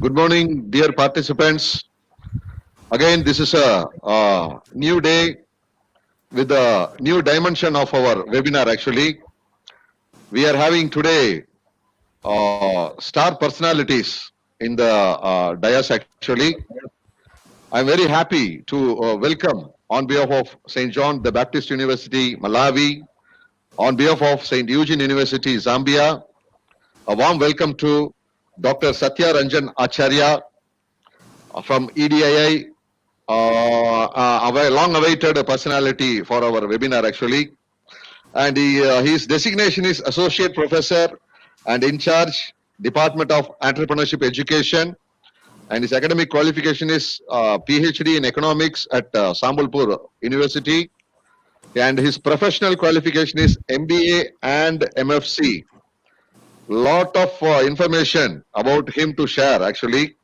Good morning, dear participants. Again, this is a new day with a new dimension of our webinar. Actually, we are having today star personalities in the dais. Actually, I'm very happy to welcome on behalf of St. John the Baptist University, Malawi, on behalf of St. Eugene University, Zambia, a warm welcome to Dr. Satya Ranjan Acharya from EDII, a long-awaited personality for our webinar actually. And his designation is Associate Professor and in charge Department of Entrepreneurship Education. And his academic qualification is PhD in Economics at Sambalpur University. And his professional qualification is MBA and MFC. Lot of information about him to share actually.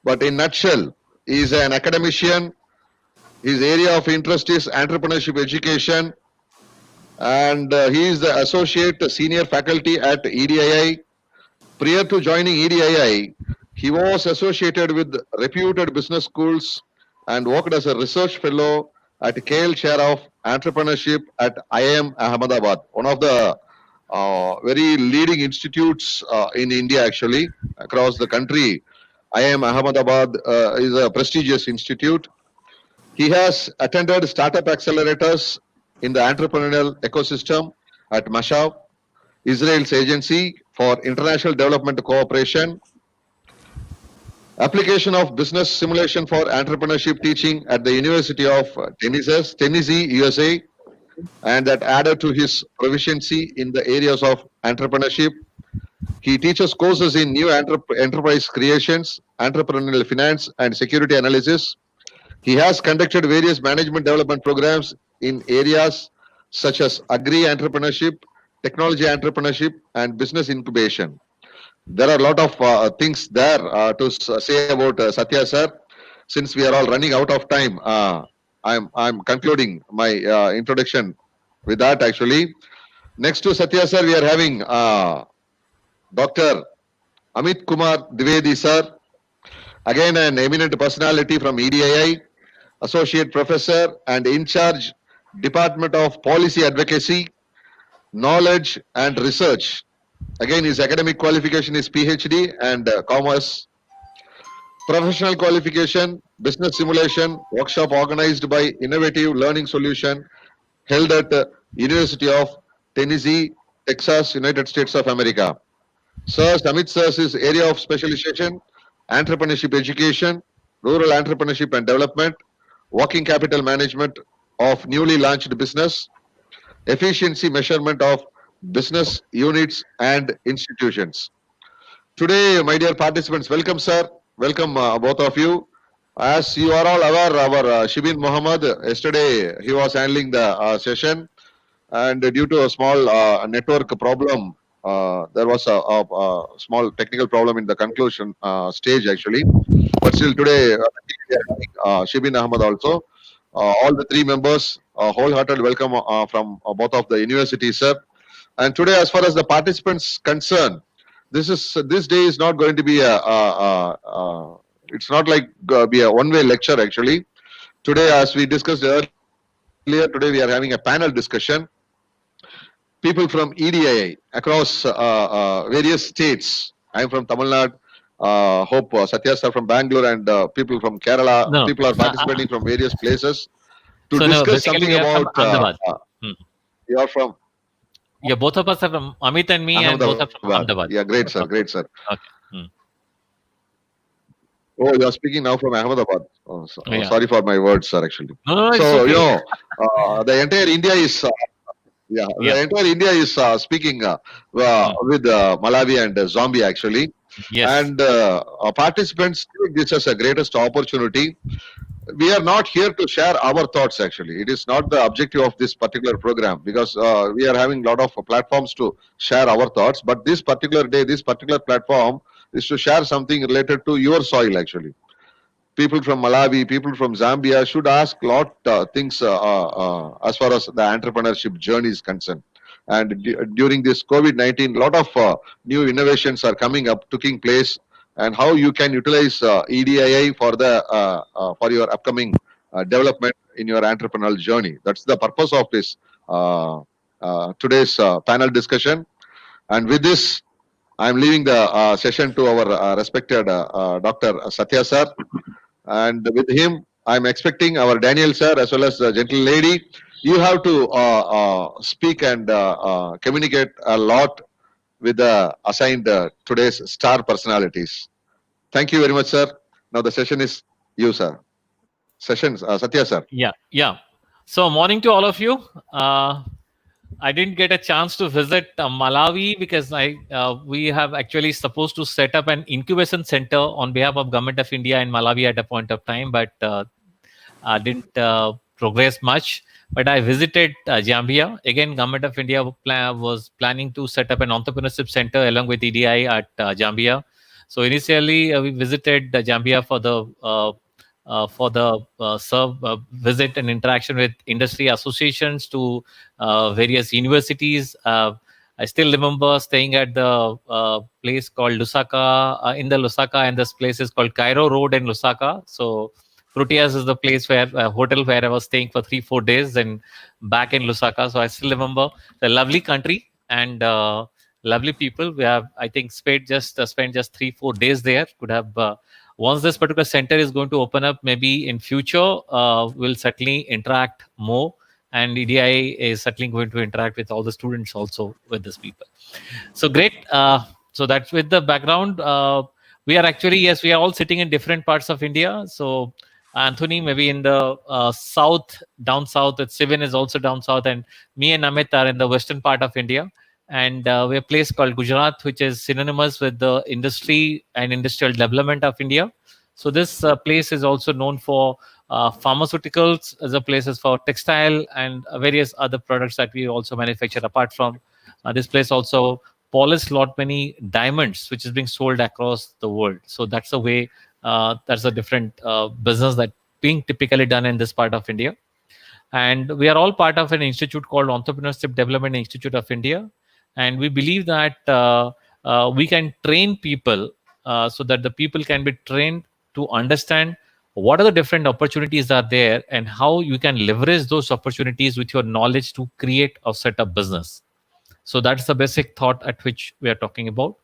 But in nutshell, he is an academician. His area of interest is entrepreneurship education, and he is the associate senior faculty at EDII. Prior to joining EDII, he was associated with reputed business schools and worked as a research fellow at KL Chair of Entrepreneurship at IIM Ahmedabad, one of the very leading institutes in India actually, across the country. IIM Ahmedabad is a prestigious institute. He has attended startup accelerators in the entrepreneurial ecosystem at Mashav, Israel's agency for international development cooperation, application of business simulation for entrepreneurship teaching at the University of Tennessee, USA, and that added to his proficiency in the areas of entrepreneurship. He teaches courses in new enterprise creations, entrepreneurial finance, and security analysis. He has conducted various management development programs in areas such as agri-entrepreneurship, technology entrepreneurship, and business incubation. There are a lot of things there to say about Satya sir. Since we are all running out of time, I'm concluding my introduction with that actually. Next to Satya sir, we are having Dr. Amit Kumar Dwivedi sir, again an eminent personality from EDII, Associate Professor and in charge Department of Policy Advocacy, Knowledge and Research. Again, his academic qualification is PhD and Commerce. Professional qualification, Business Simulation, workshop organized by Innovative Learning Solution, held at University of Tennessee, Texas, United States of America. Sir, Amit sir's area of specialization, entrepreneurship education, rural entrepreneurship and development, working capital management of newly launched business, efficiency measurement of business units and institutions. Today, my dear participants, welcome sir, welcome both of you. As you are all aware, our Shibin Muhammad, yesterday he was handling the session, and due to a small network problem, there was a small technical problem in the conclusion stage actually. But still today, Shibin Ahmad also, all the three members, wholehearted welcome from both of the universities, sir. And today, as far as the participants concerned, this day is not going to be it's not like be a one-way lecture actually. Today, as we discussed earlier, today we are having a panel discussion. People from EDII across various states. I am from Tamil Nadu. Hope Satya sir from Bangalore and people from Kerala. No. People are participating from various places to So, discuss basically something we are about. from Ahmedabad. You are from Yeah, both of us are from Amit and me, and both are from Ahmedabad. Yeah, great sir, great sir. Okay. Oh, you are speaking now from Ahmedabad. Oh, Yeah. sorry for my words, sir. Actually, No, it's so okay. you know, the entire India is. Yeah. The entire India is speaking with Malawi and Zambia actually. Yes. And our participants take this as a greatest opportunity. We are not here to share our thoughts actually. It is not the objective of this particular program, because we are having a lot of platforms to share our thoughts. But this particular day, this particular platform is to share something related to your soil actually. People from Malawi, people from Zambia should ask a lot things as far as the entrepreneurship journey is concerned. And during this COVID-19, a lot of new innovations are coming up, taking place and how you can utilize EDII for your upcoming development in your entrepreneurial journey. That's the purpose of this today's panel discussion. And with this, I'm leaving the session to our respected Dr. Satya sir, and with him, I'm expecting our Daniel sir as well as the gentle lady. You have to speak and communicate a lot with the assigned today's star personalities. Thank you very much, sir. Now the session is you, sir. Sessions, Satya, sir. Yeah. So morning to all of you. I didn't get a chance to visit Malawi because we have actually supposed to set up an incubation center on behalf of Government of India in Malawi at a point of time, but didn't progress much. But I visited Zambia. Again, Government of India was planning to set up an entrepreneurship center along with EDI at Zambia. So initially, we visited Zambia for the visit and interaction with industry associations to various universities. I still remember staying at the place called Lusaka, in the Lusaka, and this place is called Cairo Road in Lusaka. So Proteas is the place where hotel where I was staying for 3-4 days and back in Lusaka. So I still remember the lovely country and lovely people. We have, I think, spent just 3-4 days there. Could have once this particular center is going to open up, maybe in future, we'll certainly interact more. And EDI is certainly going to interact with all the students also with these people. So great. So that's with the background. We are actually, yes, we are all sitting in different parts of India. So Anthony, maybe in the south, down south, Sivan is also down south, and me and Amit are in the western part of India. And we're a place called Gujarat, which is synonymous with the industry and industrial development of India. So this place is also known for pharmaceuticals, as a places for textile and various other products that we also manufacture. Apart from this place also polish lot many diamonds, which is being sold across the world. So that's the way, that's a different business that being typically done in this part of India. And we are all part of an institute called Entrepreneurship Development Institute of India. And we believe that we can train people so that the people can be trained to understand what are the different opportunities are there and how you can leverage those opportunities with your knowledge to create or set up business. So that's the basic thought at which we are talking about.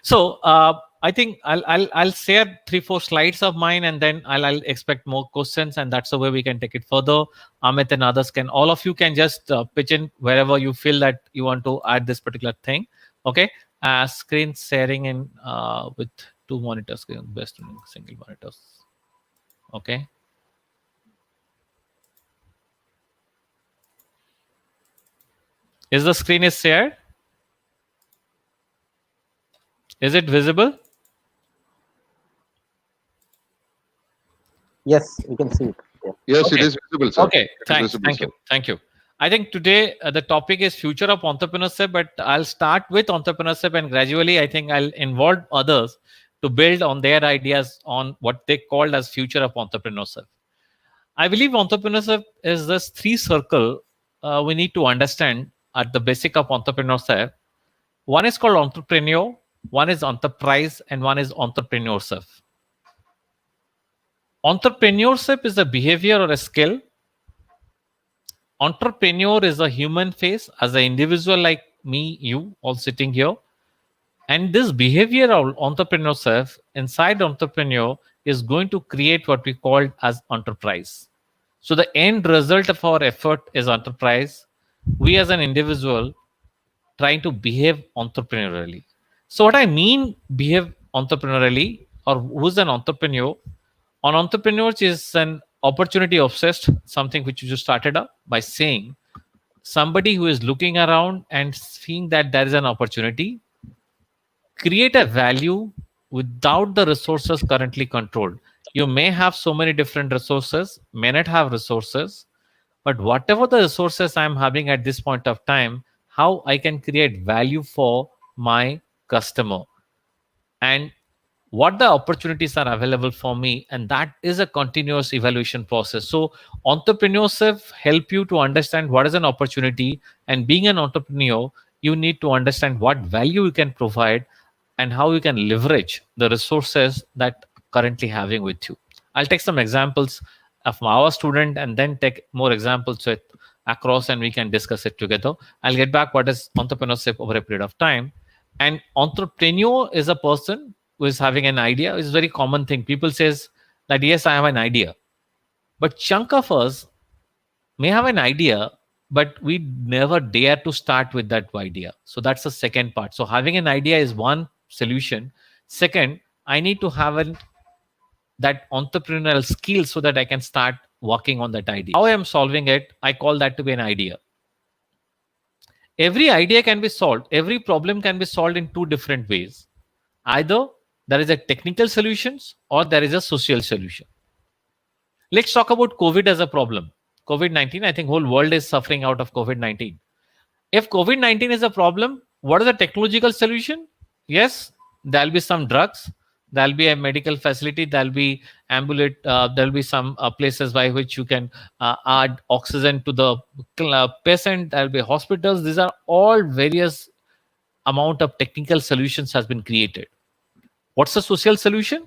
So I think I'll share 3-4 slides of mine, and then I'll expect more questions, and that's the way we can take it further. Amit and others can, all of you can just pitch in wherever you feel that you want to add this particular thing. Okay, screen sharing in with 2 monitors, best in single monitors. Okay. Is the screen is shared? Is it visible? Yes, we can see it. Yeah. Yes, Okay. it is visible, sir. Okay, It is thank visible, you. I think today the topic is future of entrepreneurship, but I'll start with entrepreneurship and gradually I think I'll involve others to build on their ideas on what they called as future of entrepreneurship. I believe entrepreneurship is this 3 circle we need to understand at the basic of entrepreneurship. One is called entrepreneur, one is enterprise, and one is entrepreneurship. Entrepreneurship is a behavior or a skill. Entrepreneur is a human face as an individual like me, you, all sitting here. And this behavior of entrepreneurship inside entrepreneur is going to create what we call as enterprise. So the end result of our effort is enterprise. We as an individual trying to behave entrepreneurially. So what I mean behave entrepreneurially, or who's an entrepreneur? An entrepreneur is an opportunity obsessed, something which you just started up by saying somebody who is looking around and seeing that there is an opportunity, create a value without the resources currently controlled. You may have so many different resources, may not have resources, but whatever the resources I'm having at this point of time, how I can create value for my customer and what the opportunities are available for me, and that is a continuous evaluation process. So entrepreneurship help you to understand what is an opportunity, and being an entrepreneur you need to understand what value you can provide and how you can leverage the resources that currently having with you. I'll take some examples of our student and then take more examples with across and we can discuss it together. I'll get back what is entrepreneurship over a period of time. And entrepreneur is a person who is having an idea. It's a very common thing. People says that yes, I have an idea. But chunk of us may have an idea, but we never dare to start with that idea. So that's the second part. So having an idea is one solution. Second, I need to have that entrepreneurial skill so that I can start working on that idea. How I am solving it, I call that to be an idea. Every idea can be solved. Every problem can be solved in two different ways. Either there is a technical solutions or there is a social solution. Let's talk about COVID as a problem. COVID-19, I think whole world is suffering out of COVID-19. If COVID-19 is a problem, what is the technological solution? Yes, there'll be some drugs, there'll be a medical facility, there'll be ambulate, there'll be some places by which you can add oxygen to the patient, there'll be hospitals. These are all various amount of technical solutions has been created. What's the social solution?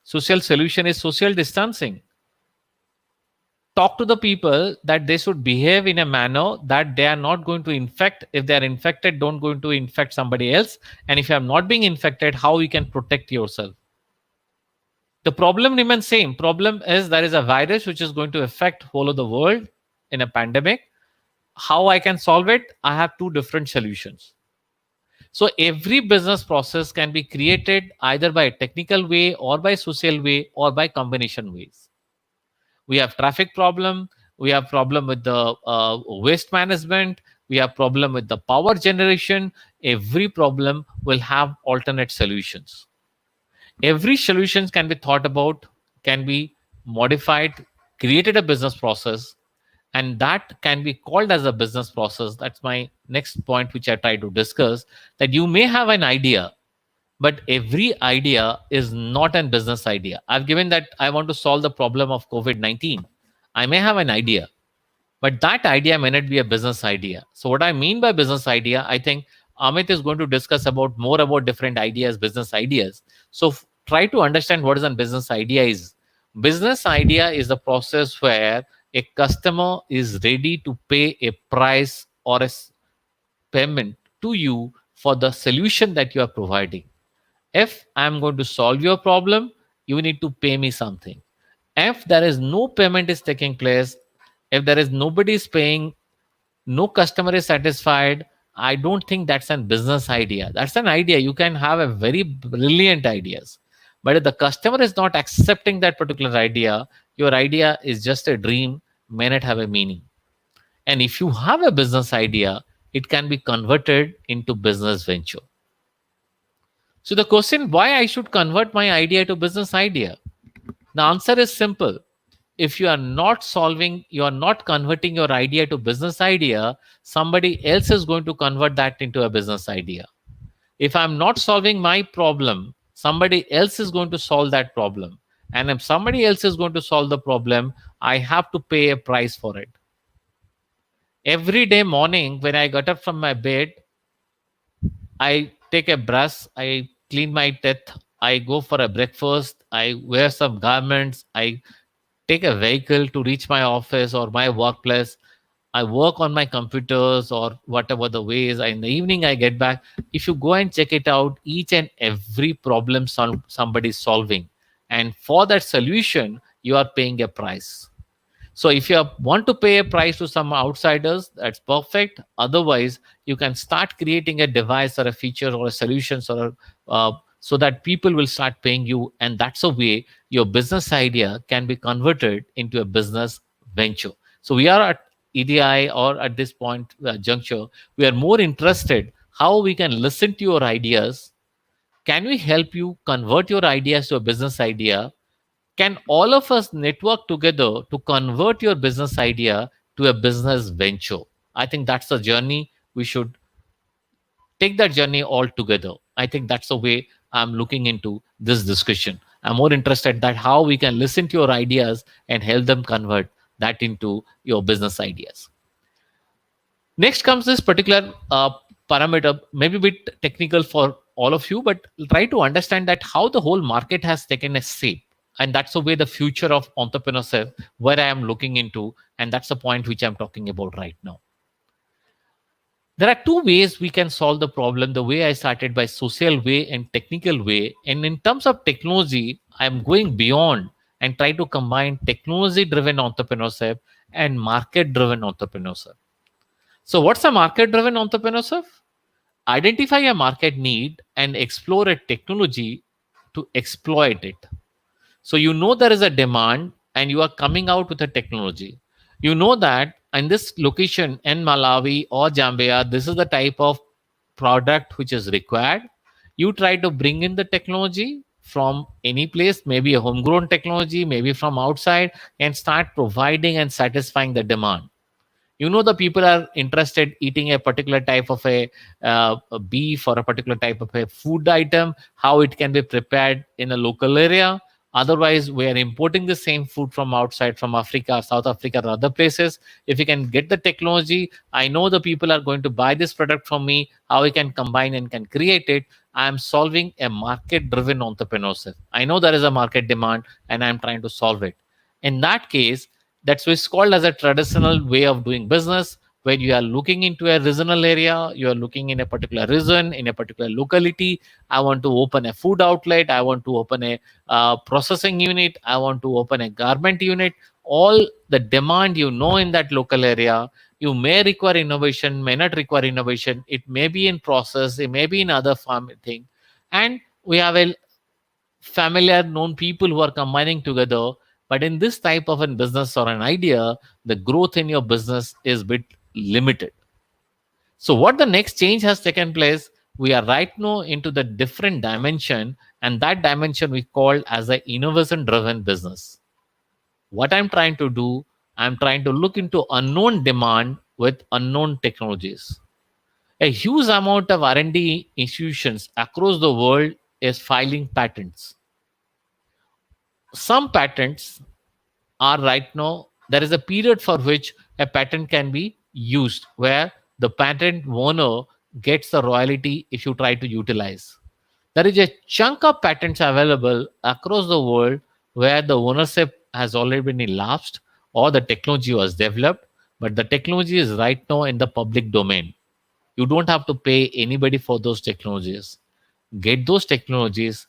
Social solution is social distancing. Talk to the people that they should behave in a manner that they are not going to infect. If they are infected, don't going to infect somebody else. And if you are not being infected, how you can protect yourself? The problem remains same. Problem is there is a virus which is going to affect whole of the world in a pandemic. How I can solve it? I have two different solutions. So every business process can be created either by a technical way or by social way or by combination ways. We have traffic problem, we have problem with the waste management, we have problem with the power generation. Every problem will have alternate solutions. Every solution can be thought about, can be modified, created a business process, and that can be called as a business process. That's my next point which I try to discuss, that you may have an idea, but every idea is not a business idea. I've given that I want to solve the problem of COVID-19. I may have an idea, but that idea may not be a business idea. So what I mean by business idea, I think Amit is going to discuss about more about different ideas, business ideas. So try to understand what is a business idea is. Business idea is a process where a customer is ready to pay a price or a payment to you for the solution that you are providing. If I'm going to solve your problem, you need to pay me something. If there is no payment is taking place, if there is nobody is paying, no customer is satisfied, I don't think that's a business idea. That's an idea. You can have a very brilliant ideas. But if the customer is not accepting that particular idea, your idea is just a dream, may not have a meaning. And if you have a business idea, it can be converted into business venture. So the question, why I should convert my idea to business idea? The answer is simple. If you are not solving, you are not converting your idea to business idea, somebody else is going to convert that into a business idea. If I'm not solving my problem, somebody else is going to solve that problem. And if somebody else is going to solve the problem, I have to pay a price for it. Every day morning, when I got up from my bed, I take a brush, I clean my teeth, I go for a breakfast, I wear some garments, I take a vehicle to reach my office or my workplace. I work on my computers or whatever the ways. In the evening, I get back. If you go and check it out, each and every problem somebody is solving. And for that solution, you are paying a price. So if you want to pay a price to some outsiders, that's perfect. Otherwise, you can start creating a device or a feature or a solution so that people will start paying you. And that's a way your business idea can be converted into a business venture. So we are at EDI or at this point juncture, we are more interested how we can listen to your ideas. Can we help you convert your ideas to a business idea? Can all of us network together to convert your business idea to a business venture? I think that's the journey. We should take that journey all together. I think that's the way I'm looking into this discussion. I'm more interested that how we can listen to your ideas and help them convert that into your business ideas. Next comes this particular parameter, maybe a bit technical for all of you, but try to understand that how the whole market has taken a shape. And that's the way the future of entrepreneurship, where I am looking into. And that's the point which I'm talking about right now. There are two ways we can solve the problem. The way I started, by social way and technical way. And in terms of technology, I'm going beyond and try to combine technology driven entrepreneurship and market driven entrepreneurship. So what's a market driven entrepreneurship? Identify a market need and explore a technology to exploit it. So you know there is a demand and you are coming out with a technology. You know that in this location in Malawi or Zambia, this is the type of product which is required. You try to bring in the technology from any place, maybe a homegrown technology, maybe from outside, and start providing and satisfying the demand. You know the people are interested eating a particular type of a beef or a particular type of a food item, how it can be prepared in a local area. Otherwise we are importing the same food from outside, from Africa, South Africa, or other places. If you can get the technology, I know the people are going to buy this product from me, how we can combine and can create it. I am solving a market driven entrepreneurship. I know there is a market demand and I'm trying to solve it. In that case, that's what's called as a traditional way of doing business, where you are looking into a regional area, you are looking in a particular region, in a particular locality. I want to open a food outlet, I want to open a processing unit, I want to open a garment unit. All the demand you know in that local area. You may require innovation, may not require innovation. It may be in process, it may be in other farm thing. And we have a familiar known people who are combining together. But in this type of a business or an idea, the growth in your business is bit limited. So what the next change has taken place, we are right now into the different dimension, and that dimension we call as a innovation driven business. What I'm trying to do, I'm trying to look into unknown demand with unknown technologies. A huge amount of R&D institutions across the world is filing patents. Some patents are right now, there is a period for which a patent can be used, where the patent owner gets the royalty if you try to utilize. There is a chunk of patents available across the world where the ownership has already been elapsed or the technology was developed, but the technology is right now in the public domain. You don't have to pay anybody for those technologies. Get those technologies,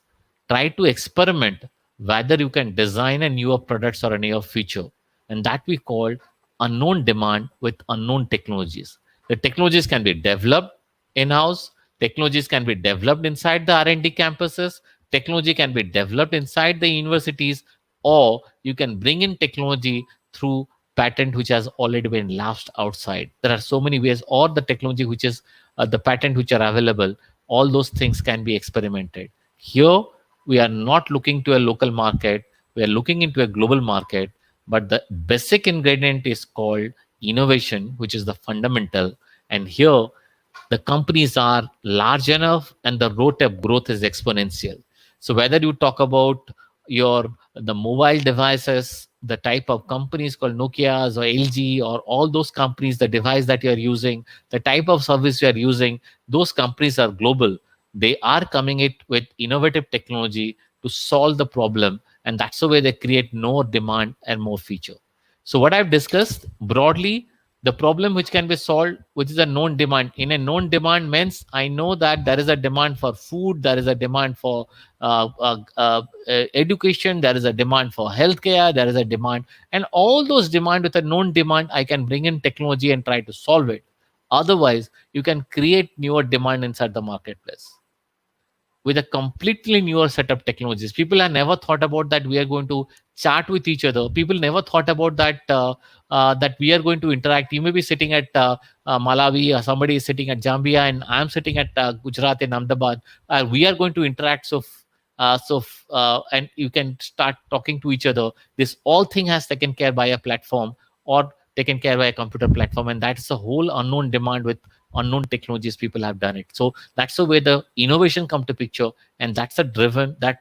try to experiment whether you can design a newer products or a newer feature. And that we call unknown demand with unknown technologies. The technologies can be developed in-house, technologies can be developed inside the R&D campuses, technology can be developed inside the universities, or you can bring in technology through patent which has already been lapsed outside. There are so many ways, or the technology which is the patent which are available. All those things can be experimented. Here we are not looking to a local market, we are looking into a global market. But the basic ingredient is called innovation, which is the fundamental. And here the companies are large enough and the rate of growth is exponential. So whether you talk about your the mobile devices, the type of companies called Nokia's or LG or all those companies, the device that you're using, the type of service you're using, those companies are global. They are coming it with innovative technology to solve the problem, and that's the way they create more demand and more feature. So what I've discussed broadly, the problem which can be solved, which is a known demand. In a known demand means I know that there is a demand for food, there is a demand for education, there is a demand for healthcare, there is a demand, and all those demand, with a known demand, I can bring in technology and try to solve it. Otherwise, you can create newer demand inside the marketplace with a completely newer set of technologies. People have never thought about that we are going to chat with each other. People never thought about that that we are going to interact. You may be sitting at Malawi, or somebody is sitting at Zambia, and I'm sitting at Gujarat and Ahmedabad. We are going to interact. And you can start talking to each other. This all thing has taken care by a platform or taken care by a computer platform, and that's a whole unknown demand with unknown technologies. People have done it. So that's the way the innovation come to picture, and that's a driven that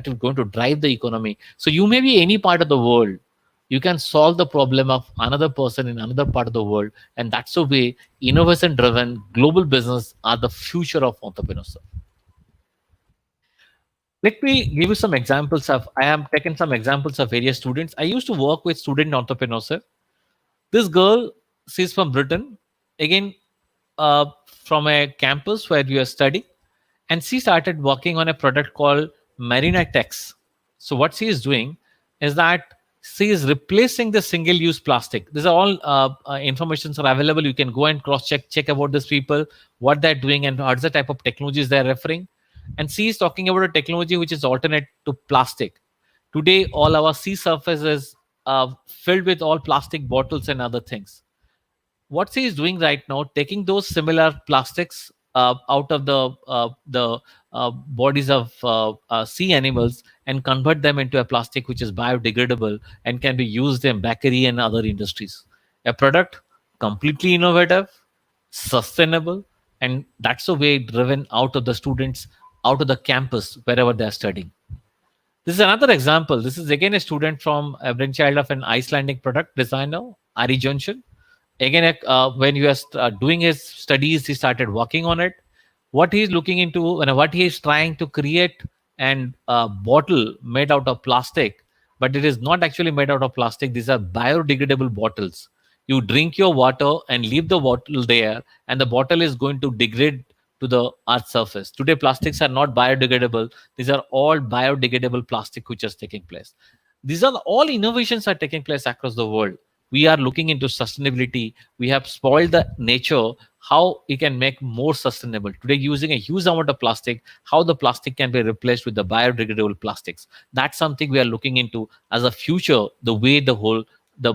is going to drive the economy. So you may be any part of the world, you can solve the problem of another person in another part of the world, and that's the way innovation driven global business are the future of entrepreneurship. Let me give you some examples of, I have taken some examples of various students. I used to work with student entrepreneurs. This girl, she's from Britain, again, from a campus where we are studying, and she started working on a product called Marina Tex. So what she is doing is that she is replacing the single-use plastic. These are all informations are available. You can go and check about these people, what they're doing, and what's the type of technologies they're referring. And she is talking about a technology which is alternate to plastic. Today, all our sea surface is filled with all plastic bottles and other things. What she is doing right now, taking those similar plastics out of the bodies of sea animals and convert them into a plastic which is biodegradable and can be used in bakery and other industries. A product completely innovative, sustainable, and that's the way driven out of the students, out of the campus wherever they are studying. This is another example. This is again a student from a brainchild of an Icelandic product designer, Ari Johnson. Again, when he was doing his studies, he started working on it. What he is looking into, and what he is trying to create, and a bottle made out of plastic, but it is not actually made out of plastic. These are biodegradable bottles. You drink your water and leave the bottle there, and the bottle is going to degrade to the earth surface. Today, plastics are not biodegradable. These are all biodegradable plastic which is taking place. These are all innovations are taking place across the world. We are looking into sustainability. We have spoiled the nature. How we can make more sustainable today, using a huge amount of plastic, how the plastic can be replaced with the biodegradable plastics. That's something we are looking into as a future, the way the whole the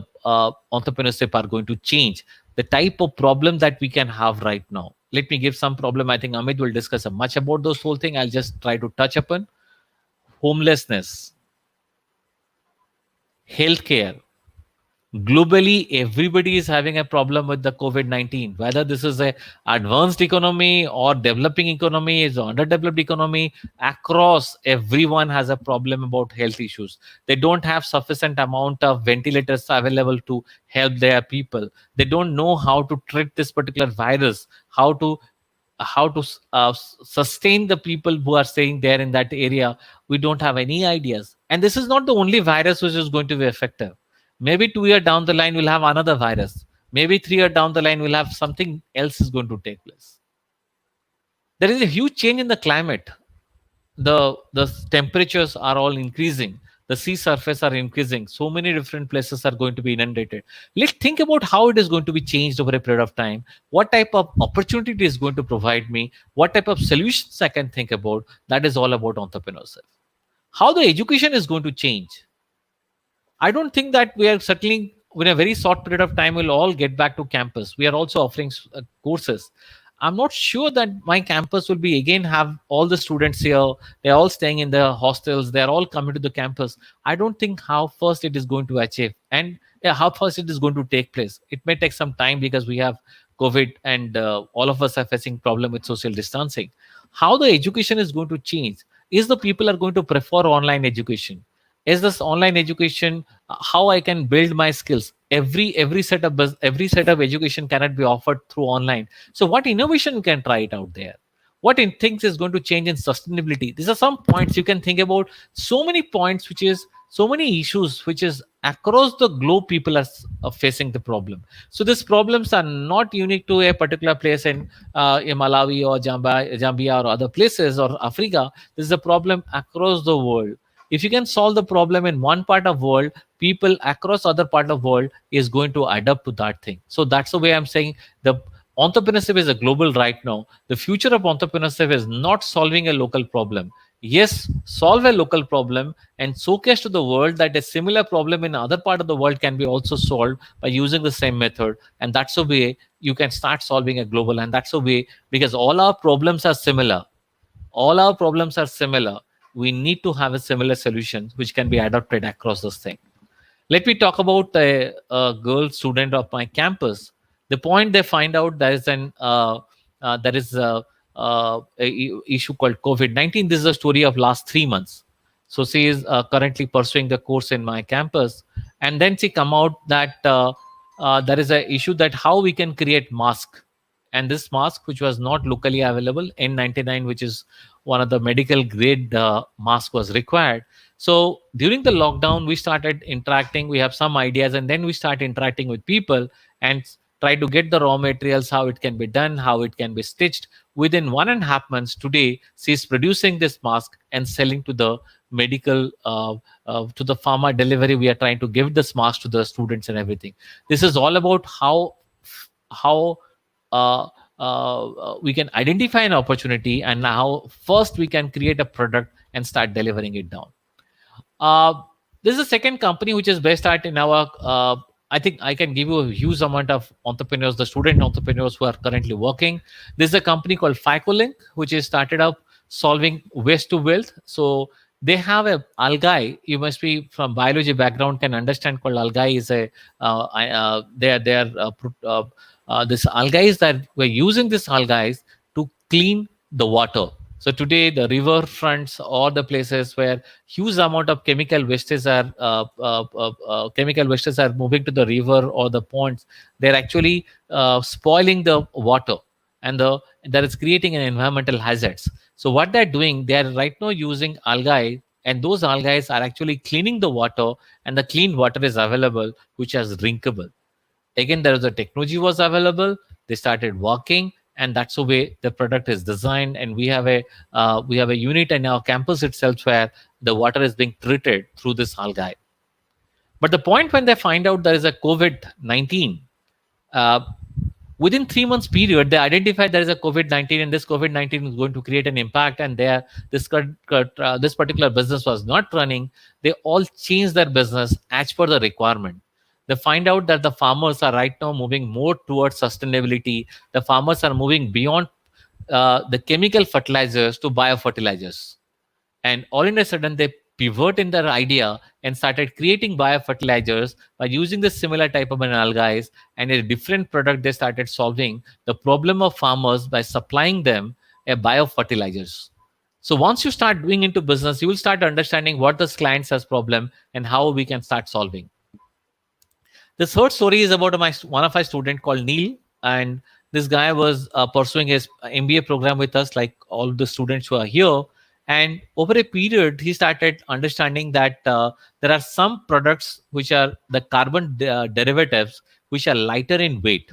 entrepreneurship are going to change, the type of problem that we can have right now. Let me give some problem. I think Amit will discuss much about those whole thing. I'll just try to touch upon homelessness, healthcare. Globally, everybody is having a problem with the COVID-19, whether this is a advanced economy or developing economy, is underdeveloped economy. Across, everyone has a problem about health issues. They don't have sufficient amount of ventilators available to help their people. They don't know how to treat this particular virus, how to sustain the people who are staying there in that area. We don't have any ideas, and this is not the only virus which is going to be effective. Maybe 2 years down the line we'll have another virus. Maybe 3 years down the line we'll have something else is going to take place. There is a huge change in the climate. The temperatures are all increasing. The sea surface are increasing. So many different places are going to be inundated. Let's think about how it is going to be changed over a period of time. What type of opportunity it is going to provide me. What type of solutions I can think about. That is all about entrepreneurship. How the education is going to change. I don't think that we are settling in a very short period of time. We'll all get back to campus. We are also offering courses. I'm not sure that my campus will be again have all the students here. They're all staying in the hostels. They're all coming to the campus. I don't think how first it is going to achieve, and yeah, how first it is going to take place. It may take some time because we have COVID, and all of us are facing problem with social distancing. How the education is going to change? Is the people are going to prefer online education? Is this online education how I can build my skills? Every set of education cannot be offered through online. So what innovation you can try it out there? What in things is going to change in sustainability? These are some points you can think about. So many points, which is so many issues, which is across the globe, people are facing the problem. So these problems are not unique to a particular place in Malawi or Zambia or other places or Africa. This is a problem across the world. If you can solve the problem in one part of world, people across other part of world is going to adapt to that thing. So that's the way I'm saying the entrepreneurship is a global right now. The future of entrepreneurship is not solving a local problem. Yes, solve a local problem and showcase to the world that a similar problem in other part of the world can be also solved by using the same method. And that's the way you can start solving a global. And that's the way, because all our problems are similar. All our problems are similar. We need to have a similar solution which can be adopted across this thing. Let me talk about a girl student of my campus. The point they find out there is a issue called COVID-19. This is a story of last 3 months. So she is currently pursuing the course in my campus, and then she come out that there is a issue that how we can create mask, and this mask which was not locally available, N99, which is one of the medical grade mask was required. So during the lockdown, we started interacting. We have some ideas, and then we start interacting with people and try to get the raw materials, how it can be done, how it can be stitched. Within 1.5 months, today she's producing this mask and selling to the medical to the pharma delivery. We are trying to give this mask to the students and everything. This is all about how uh, we can identify an opportunity, and how first we can create a product and start delivering it down. uh, this is the second company which is based at in our. I think I can give you a huge amount of entrepreneurs, the student entrepreneurs who are currently working. This is a company called FICOLink, which is started up solving waste to wealth. So they have a algae. You must be from biology background can understand called algae is a. They are this algae is that we're using this algae to clean the water. So today, the river fronts or the places where huge amount of chemical wastes are moving to the river or the ponds, they're actually spoiling the water, and that is creating an environmental hazards. So what they're doing, they are right now using algae, and those algae are actually cleaning the water, and the clean water is available, which is drinkable. Again, there was a technology was available. They started working, and that's the way the product is designed. And we have a unit in our campus itself where the water is being treated through this algae. But the point when they find out there is a COVID-19, uh, within 3 months period, they identified there is a COVID-19, and this COVID-19 is going to create an impact, and this particular business was not running. They all changed their business as per the requirement. They find out that the farmers are right now moving more towards sustainability. The farmers are moving beyond the chemical fertilizers to biofertilizers, and all in a sudden they pivot in their idea and started creating biofertilizers by using this similar type of an algae, and a different product. They started solving the problem of farmers by supplying them a biofertilizers. So once you start doing into business, you will start understanding what this client has problem and how we can start solving. The third story is about one of my student called Neil, and this guy was pursuing his MBA program with us, like all the students who are here. And over a period, he started understanding that there are some products which are the carbon derivatives which are lighter in weight.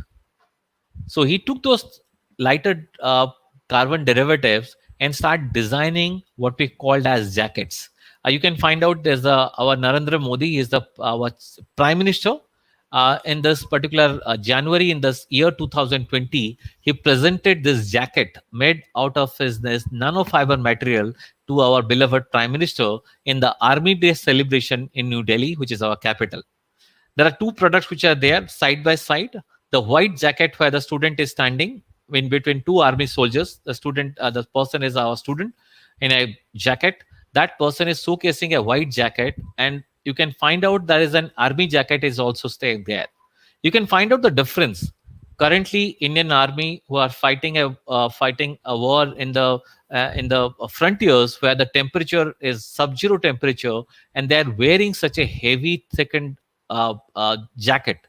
So he took those lighter carbon derivatives and start designing what we called as jackets. You can find out there's our Narendra Modi is the our prime minister. In this particular January in this year 2020, he presented this jacket made out of his this nanofiber material to our beloved prime minister in the Army Day celebration in New Delhi, which is our capital. There are two products which are there side by side. The white jacket where the student is standing in between two army soldiers. The person is our student in a jacket. That person is showcasing a white jacket, and you can find out there is an army jacket is also staying there. You can find out the difference. Currently, Indian Army who are fighting a war in the frontiers where the temperature is sub-zero temperature, and they are wearing such a heavy, thickened jacket.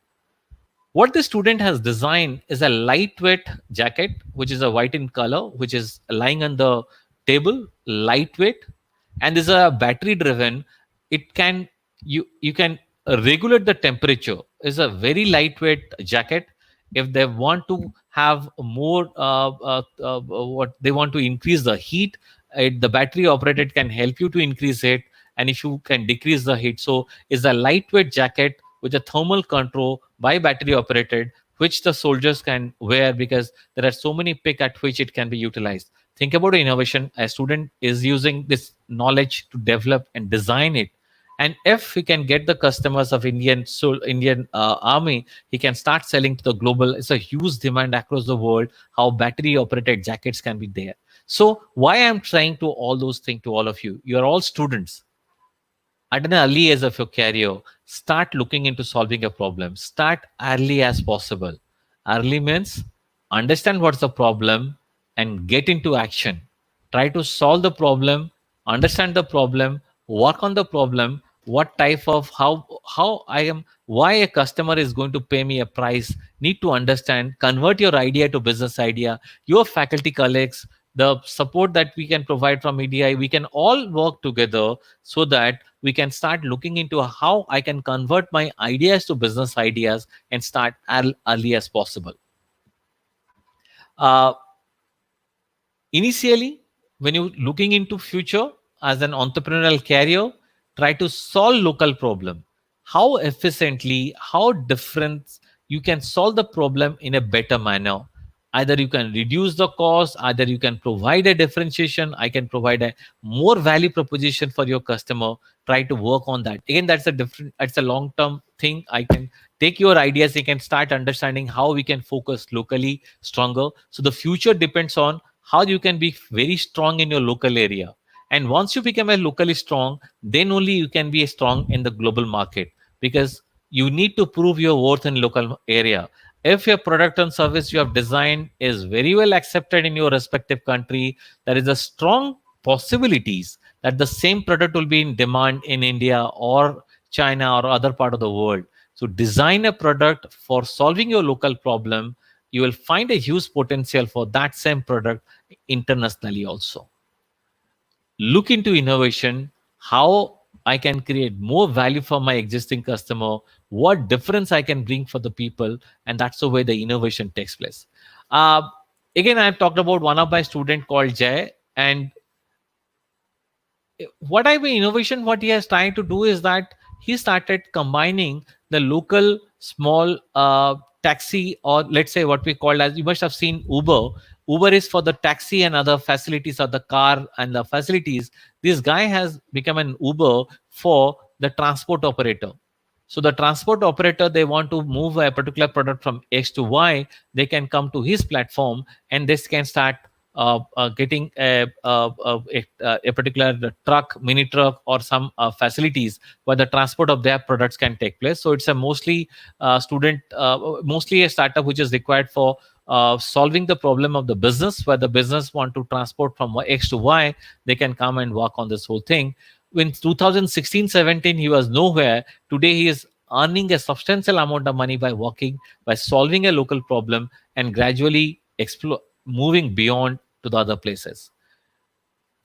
What the student has designed is a lightweight jacket, which is a white in color, which is lying on the table, lightweight, and this is a battery driven. It can you can regulate the temperature. It's a very lightweight jacket. If they want to have more, what they want to increase the heat, the battery operated can help you to increase it, and if you can decrease the heat. So it's a lightweight jacket with a thermal control by battery operated, which the soldiers can wear because there are so many pick at which it can be utilized. Think about innovation. A student is using this knowledge to develop and design it, and if he can get the customers of Indian army, he can start selling to the global. It's a huge demand across the world how battery operated jackets can be there. So why I'm trying to all those things to all of you, you're all students. At an early age of your career, start looking into solving a problem. Start early as possible. Early means understand what's the problem and get into action. Try to solve the problem, understand the problem, work on the problem. What type of how I am, why a customer is going to pay me a price, need to understand, convert your idea to business idea. Your faculty colleagues, the support that we can provide from EDI, we can all work together so that we can start looking into how I can convert my ideas to business ideas and start as early as possible. Uh, Initially, when you looking into future as an entrepreneurial career, try to solve local problem. How efficiently, how different you can solve the problem in a better manner. Either you can reduce the cost, either you can provide a differentiation, I can provide a more value proposition for your customer. Try to work on that. Again, that's a different, it's a long term thing. I can take your ideas, you can start understanding how we can focus locally stronger. So the future depends on how you can be very strong in your local area. And once you become a locally strong, then only you can be strong in the global market, because you need to prove your worth in local area. If your product and service you have designed is very well accepted in your respective country, there is a strong possibilities that the same product will be in demand in India or China or other part of the world. So design a product for solving your local problem. You will find a huge potential for that same product internationally also. Look into innovation, how I can create more value for my existing customer, what difference I can bring for the people, and that's the way the innovation takes place. uh, Again, I've talked about one of my student called Jay, and what I mean innovation, what he has tried to do is that he started combining the local small taxi, or let's say what we call as, you must have seen Uber is for the taxi and other facilities of the car and the facilities. This guy has become an Uber for the transport operator. So the transport operator, they want to move a particular product from X to Y, they can come to his platform, and this can start getting a particular truck, mini truck, or some facilities where the transport of their products can take place. So it's a mostly a startup which is required for solving the problem of the business, where the business want to transport from X to Y, they can come and work on this whole thing. In 2016-17, he was nowhere. Today, he is earning a substantial amount of money by working, by solving a local problem, and gradually moving beyond to the other places.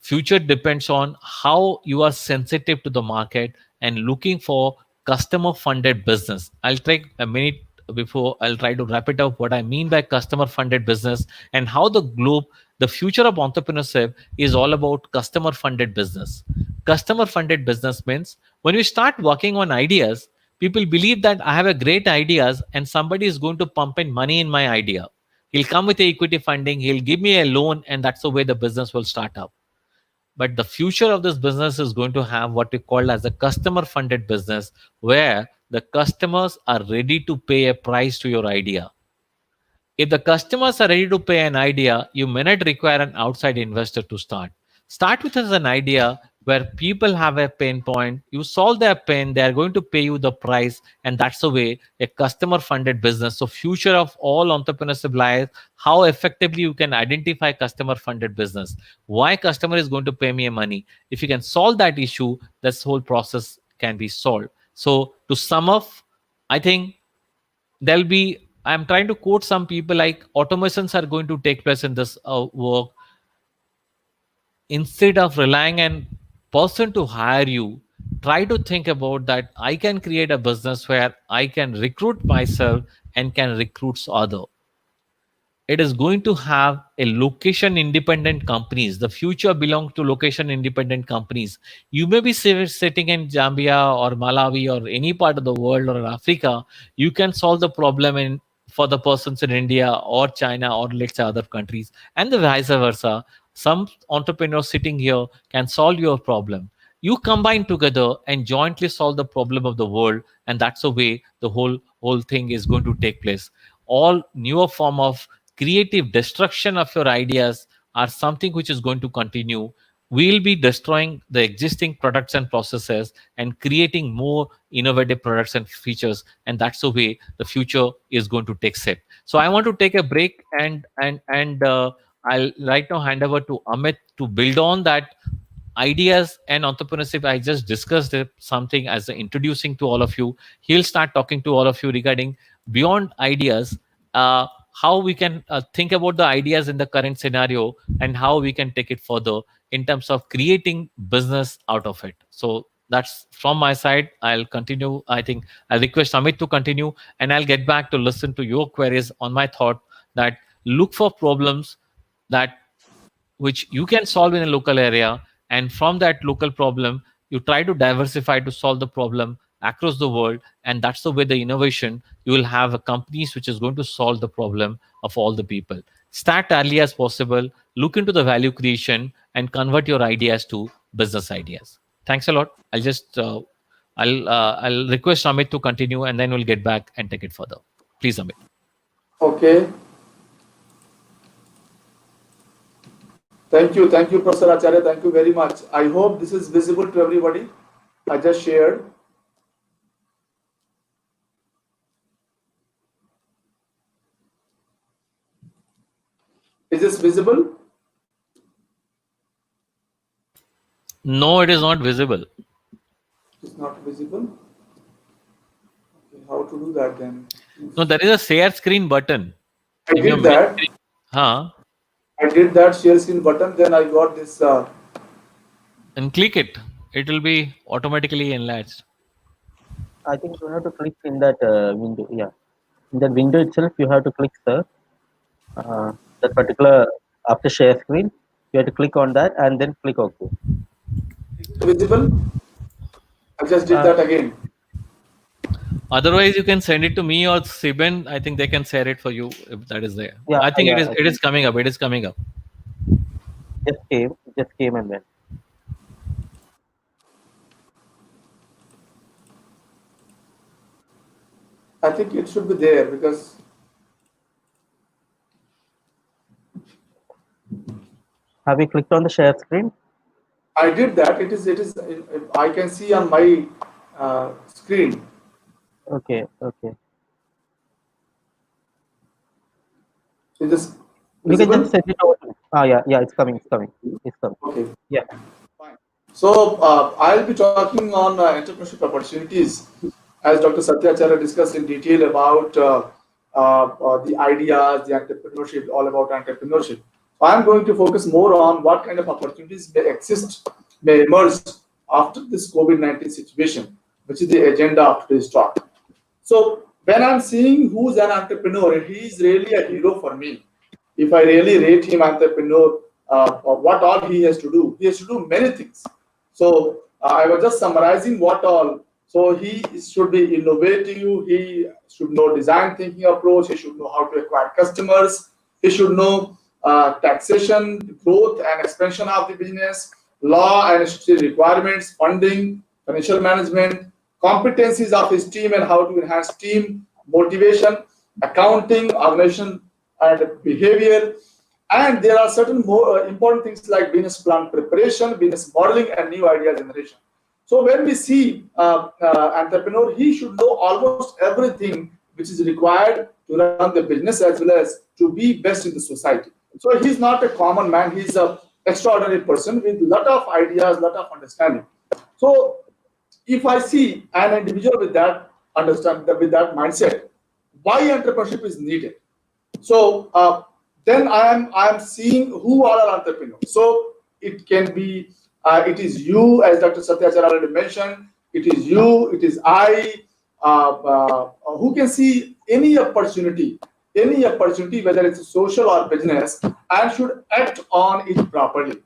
Future depends on how you are sensitive to the market and looking for customer funded business. I'll take a minute before I'll try to wrap it up what I mean by customer funded business, and how the future of entrepreneurship is all about customer funded business. Customer funded business means when you start working on ideas, people believe that I have a great ideas and somebody is going to pump in money in my idea. He'll come with the equity funding, he'll give me a loan, and that's the way the business will start up. But the future of this business is going to have what we call as a customer funded business, where the customers are ready to pay a price to your idea. If the customers are ready to pay an idea, you may not require an outside investor to start. Start with as an idea where people have a pain point. You solve their pain, they are going to pay you the price, and that's the way a customer-funded business. So, future of all entrepreneurship lies how effectively you can identify customer-funded business. Why customer is going to pay me money? If you can solve that issue, this whole process can be solved. So, to sum up, I think there'll be, I'm trying to quote some people like automations are going to take place in this work. Instead of relying on person to hire you, try to think about that I can create a business where I can recruit myself and can recruit other. It is going to have a location independent companies. The future belongs to location independent companies. You may be sitting in Zambia or Malawi or any part of the world or Africa. You can solve the problem in for the persons in India or China or let's say other countries, and the vice versa. Some entrepreneur sitting here can solve your problem. You combine together and jointly solve the problem of the world, and that's the way the whole thing is going to take place. All newer form of creative destruction of your ideas are something which is going to continue. We'll be destroying the existing products and processes and creating more innovative products and features, and that's the way the future is going to take shape. So I want to take a break, and I'll right now hand over to Amit to build on that ideas and entrepreneurship. I just discussed something as introducing to all of you. He'll start talking to all of you regarding beyond ideas. how we can think about the ideas in the current scenario and how we can take it further in terms of creating business out of it. So that's from my side. I'll continue. I think I'll request Amit to continue, and I'll get back to listen to your queries on my thought that look for problems that which you can solve in a local area, and from that local problem you try to diversify to solve the problem across the world. And that's the way the innovation, you will have a companies which is going to solve the problem of all the people. Start early as possible, look into the value creation, and convert your ideas to business ideas. Thanks a lot. I'll request Amit to continue, and then we'll get back and take it further. Please, Amit. Okay. Thank you, Professor Acharya. Thank you very much. I hope this is visible to everybody. I just shared. Is this visible? No, it is not visible. It's not visible. Okay, how to do that then? No, there is a share screen button. I did that. Huh? I did that share screen button. Then I got this. And click it. It will be automatically enlarged. I think you have to click in that window. Yeah, in that window itself, you have to click, sir. That particular after share screen, you have to click on that and then click OK. Visible? I just did that again. Otherwise, you can send it to me or Siben. I think they can share it for you if that is there. Yeah, I think yeah, it is coming up. It is coming up. Just came and went. I think it should be there because have you clicked on the share screen? I did that. It is. I can see on my screen. Okay. Is this You visible? can just send it over. Yeah, it's coming. Okay. Yeah. Fine. So I'll be talking on entrepreneurship opportunities, as Dr. Satyacharya discussed in detail about the ideas, the entrepreneurship, all about entrepreneurship. So I'm going to focus more on what kind of opportunities may emerge after this COVID-19 situation, which is the agenda of today's talk. So when I'm seeing who's an entrepreneur, he's really a hero for me. If I really rate him entrepreneur, what all he has to do many things. So I was just summarizing what all. So he should be innovative. He should know design thinking approach. He should know how to acquire customers. He should know taxation, growth and expansion of the business, law and statutory requirements, funding, financial management, competencies of his team and how to enhance team motivation, accounting, organization and behavior. And there are certain more important things like business plan preparation, business modeling, and new idea generation. So when we see entrepreneur, he should know almost everything which is required to run the business as well as to be best in the society. So he's not a common man. He's an extraordinary person with a lot of ideas, a lot of understanding. So if I see an individual with that with that mindset, why entrepreneurship is needed. So then I am seeing who are our entrepreneurs. So it can be it is you, as Dr. Satyacharya already mentioned. It is you. It is I, who can see any opportunity, whether it's social or business, and should act on it properly.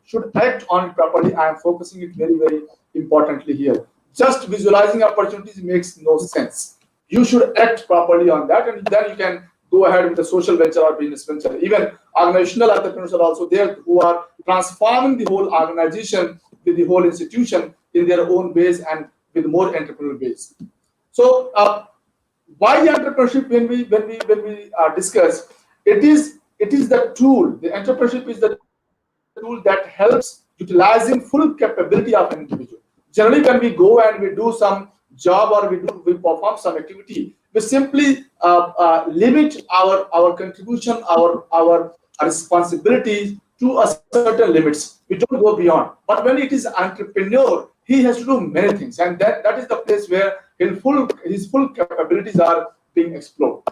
I am focusing it very, very importantly here. Just visualizing opportunities makes no sense. You should act properly on that, and then you can go ahead with the social venture or business venture. Even organizational entrepreneurs are also there who are transforming the whole organization with the whole institution in their own ways and with more entrepreneurial ways. So why entrepreneurship? When we discuss, it is the tool. The entrepreneurship is the tool that helps utilizing full capability of an individual. Generally, when we go and we do some job or we perform some activity, we simply limit our contribution, our responsibilities to a certain limits. We don't go beyond. But when it is entrepreneur, he has to do many things, and that is the place where his full capabilities are being explored.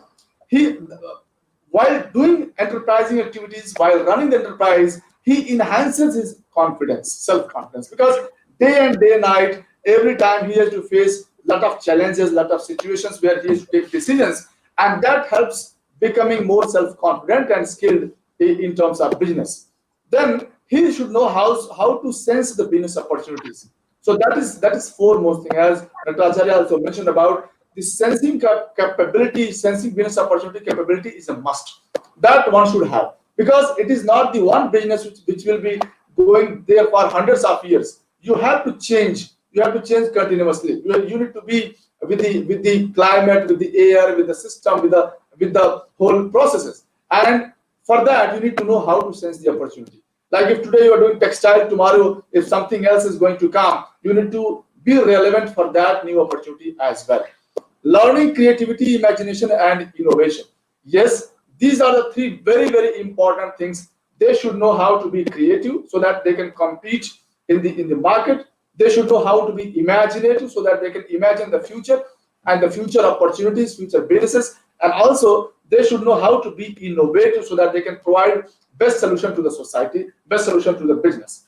while doing enterprising activities, while running the enterprise, he enhances his confidence, self-confidence, because day and day night, every time he has to face a lot of challenges, lot of situations where he has to take decisions, and that helps becoming more self-confident and skilled in terms of business. Then he should know how to sense the business opportunities. So that is foremost thing, as Nataracharya also mentioned about the sensing capability, sensing business opportunity capability is a must. That one should have, because it is not the one business which will be going there for hundreds of years. You have to change. You have to change continuously. You need to be with the climate, with the air, with the system, with the whole processes. And for that, you need to know how to sense the opportunity. Like if today you are doing textile, tomorrow if something else is going to come, you need to be relevant for that new opportunity as well. Learning, creativity, imagination, and innovation. Yes, these are the three very, very important things. They should know how to be creative so that they can compete in the market. They should know how to be imaginative so that they can imagine the future and the future opportunities, future businesses, and also they should know how to be innovative so that they can provide best solution to the society, best solution to the business.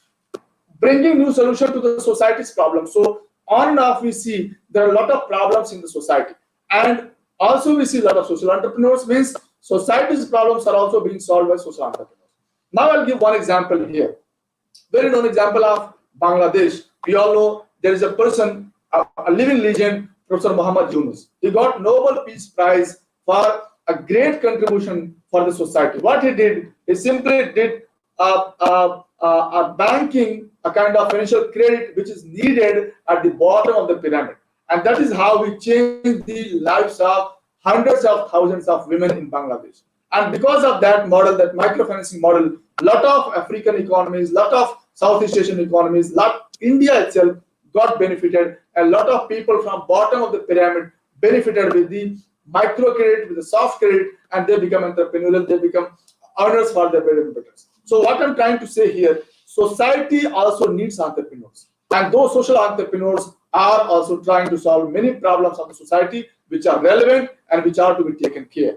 Bringing new solution to the society's problem. So on and off we see there are a lot of problems in the society, and also we see a lot of social entrepreneurs, means society's problems are also being solved by social entrepreneurs. Now I'll give one example here. Very known example of Bangladesh. We all know there is a person, a living legend, Professor Muhammad Yunus. He got Nobel Peace Prize for a great contribution for the society. What he did, he simply did a banking, a kind of financial credit which is needed at the bottom of the pyramid. And that is how we changed the lives of hundreds of thousands of women in Bangladesh. And because of that model, that microfinancing model, a lot of African economies, a lot of Southeast Asian economies, India itself got benefited. A lot of people from bottom of the pyramid benefited with the microcredit, with the soft credit, and they become entrepreneurial, they become earners for their bread and butter. So what I'm trying to say here, society also needs entrepreneurs. And those social entrepreneurs are also trying to solve many problems of the society which are relevant and which are to be taken care.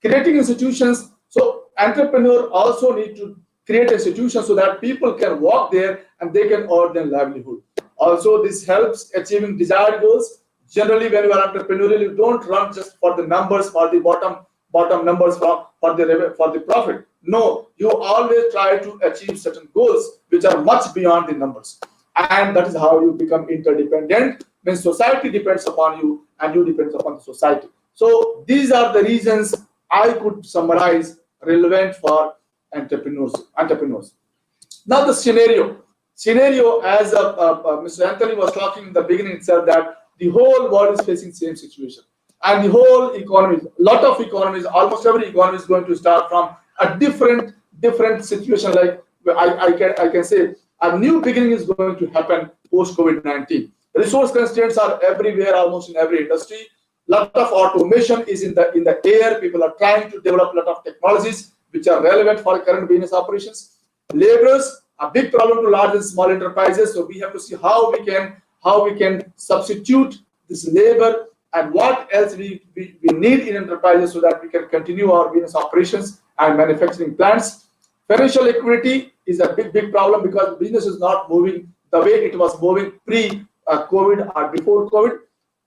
Creating institutions, so entrepreneur also need to create institutions so that people can work there and they can earn their livelihood. Also, this helps achieving desired goals. Generally, when you are entrepreneurial, you don't run just for the numbers, for the bottom numbers for the profit. No, you always try to achieve certain goals which are much beyond the numbers. And that is how you become interdependent, when society depends upon you and you depend upon the society. So these are the reasons I could summarize relevant for entrepreneurs. Now the scenario, as Mr. Anthony was talking in the beginning itself, that the whole world is facing same situation, and the whole economy, lot of economies, almost every economy is going to start from a different situation. Like I can say a new beginning is going to happen post COVID-19. Resource constraints are everywhere, almost in every industry. Lot of automation is in the air. People are trying to develop a lot of technologies which are relevant for current business operations. Laborers, a big problem to large and small enterprises. So we have to see how we can substitute this labor and what else we need in enterprises so that we can continue our business operations and manufacturing plants. Financial liquidity is a big problem because business is not moving the way it was moving pre-COVID or before COVID.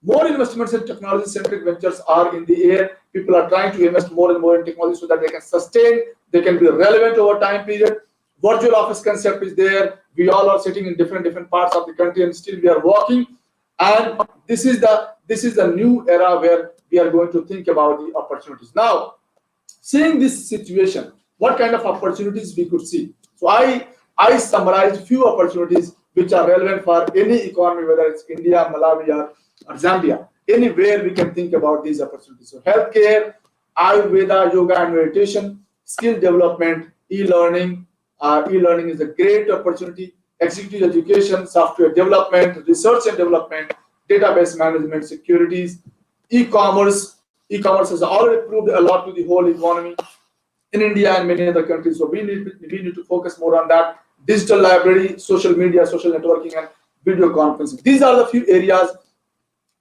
More investments in technology-centric ventures are in the air. People are trying to invest more and more in technology so that they can sustain, they can be relevant over time period. Virtual office concept is there. We all are sitting in different parts of the country and still we are working. And this is the new era where we are going to think about the opportunities. Now, seeing this situation, what kind of opportunities we could see? So I summarized few opportunities which are relevant for any economy, whether it's India, Malawi, or Zambia. Anywhere we can think about these opportunities. So healthcare, Ayurveda, yoga and meditation, skill development, e-learning. E-learning is a great opportunity. Executive education, software development, research and development, database management, securities, e-commerce. E-commerce has already proved a lot to the whole economy in India and many other countries. So we need to focus more on that. Digital library, social media, social networking, and video conferencing. These are the few areas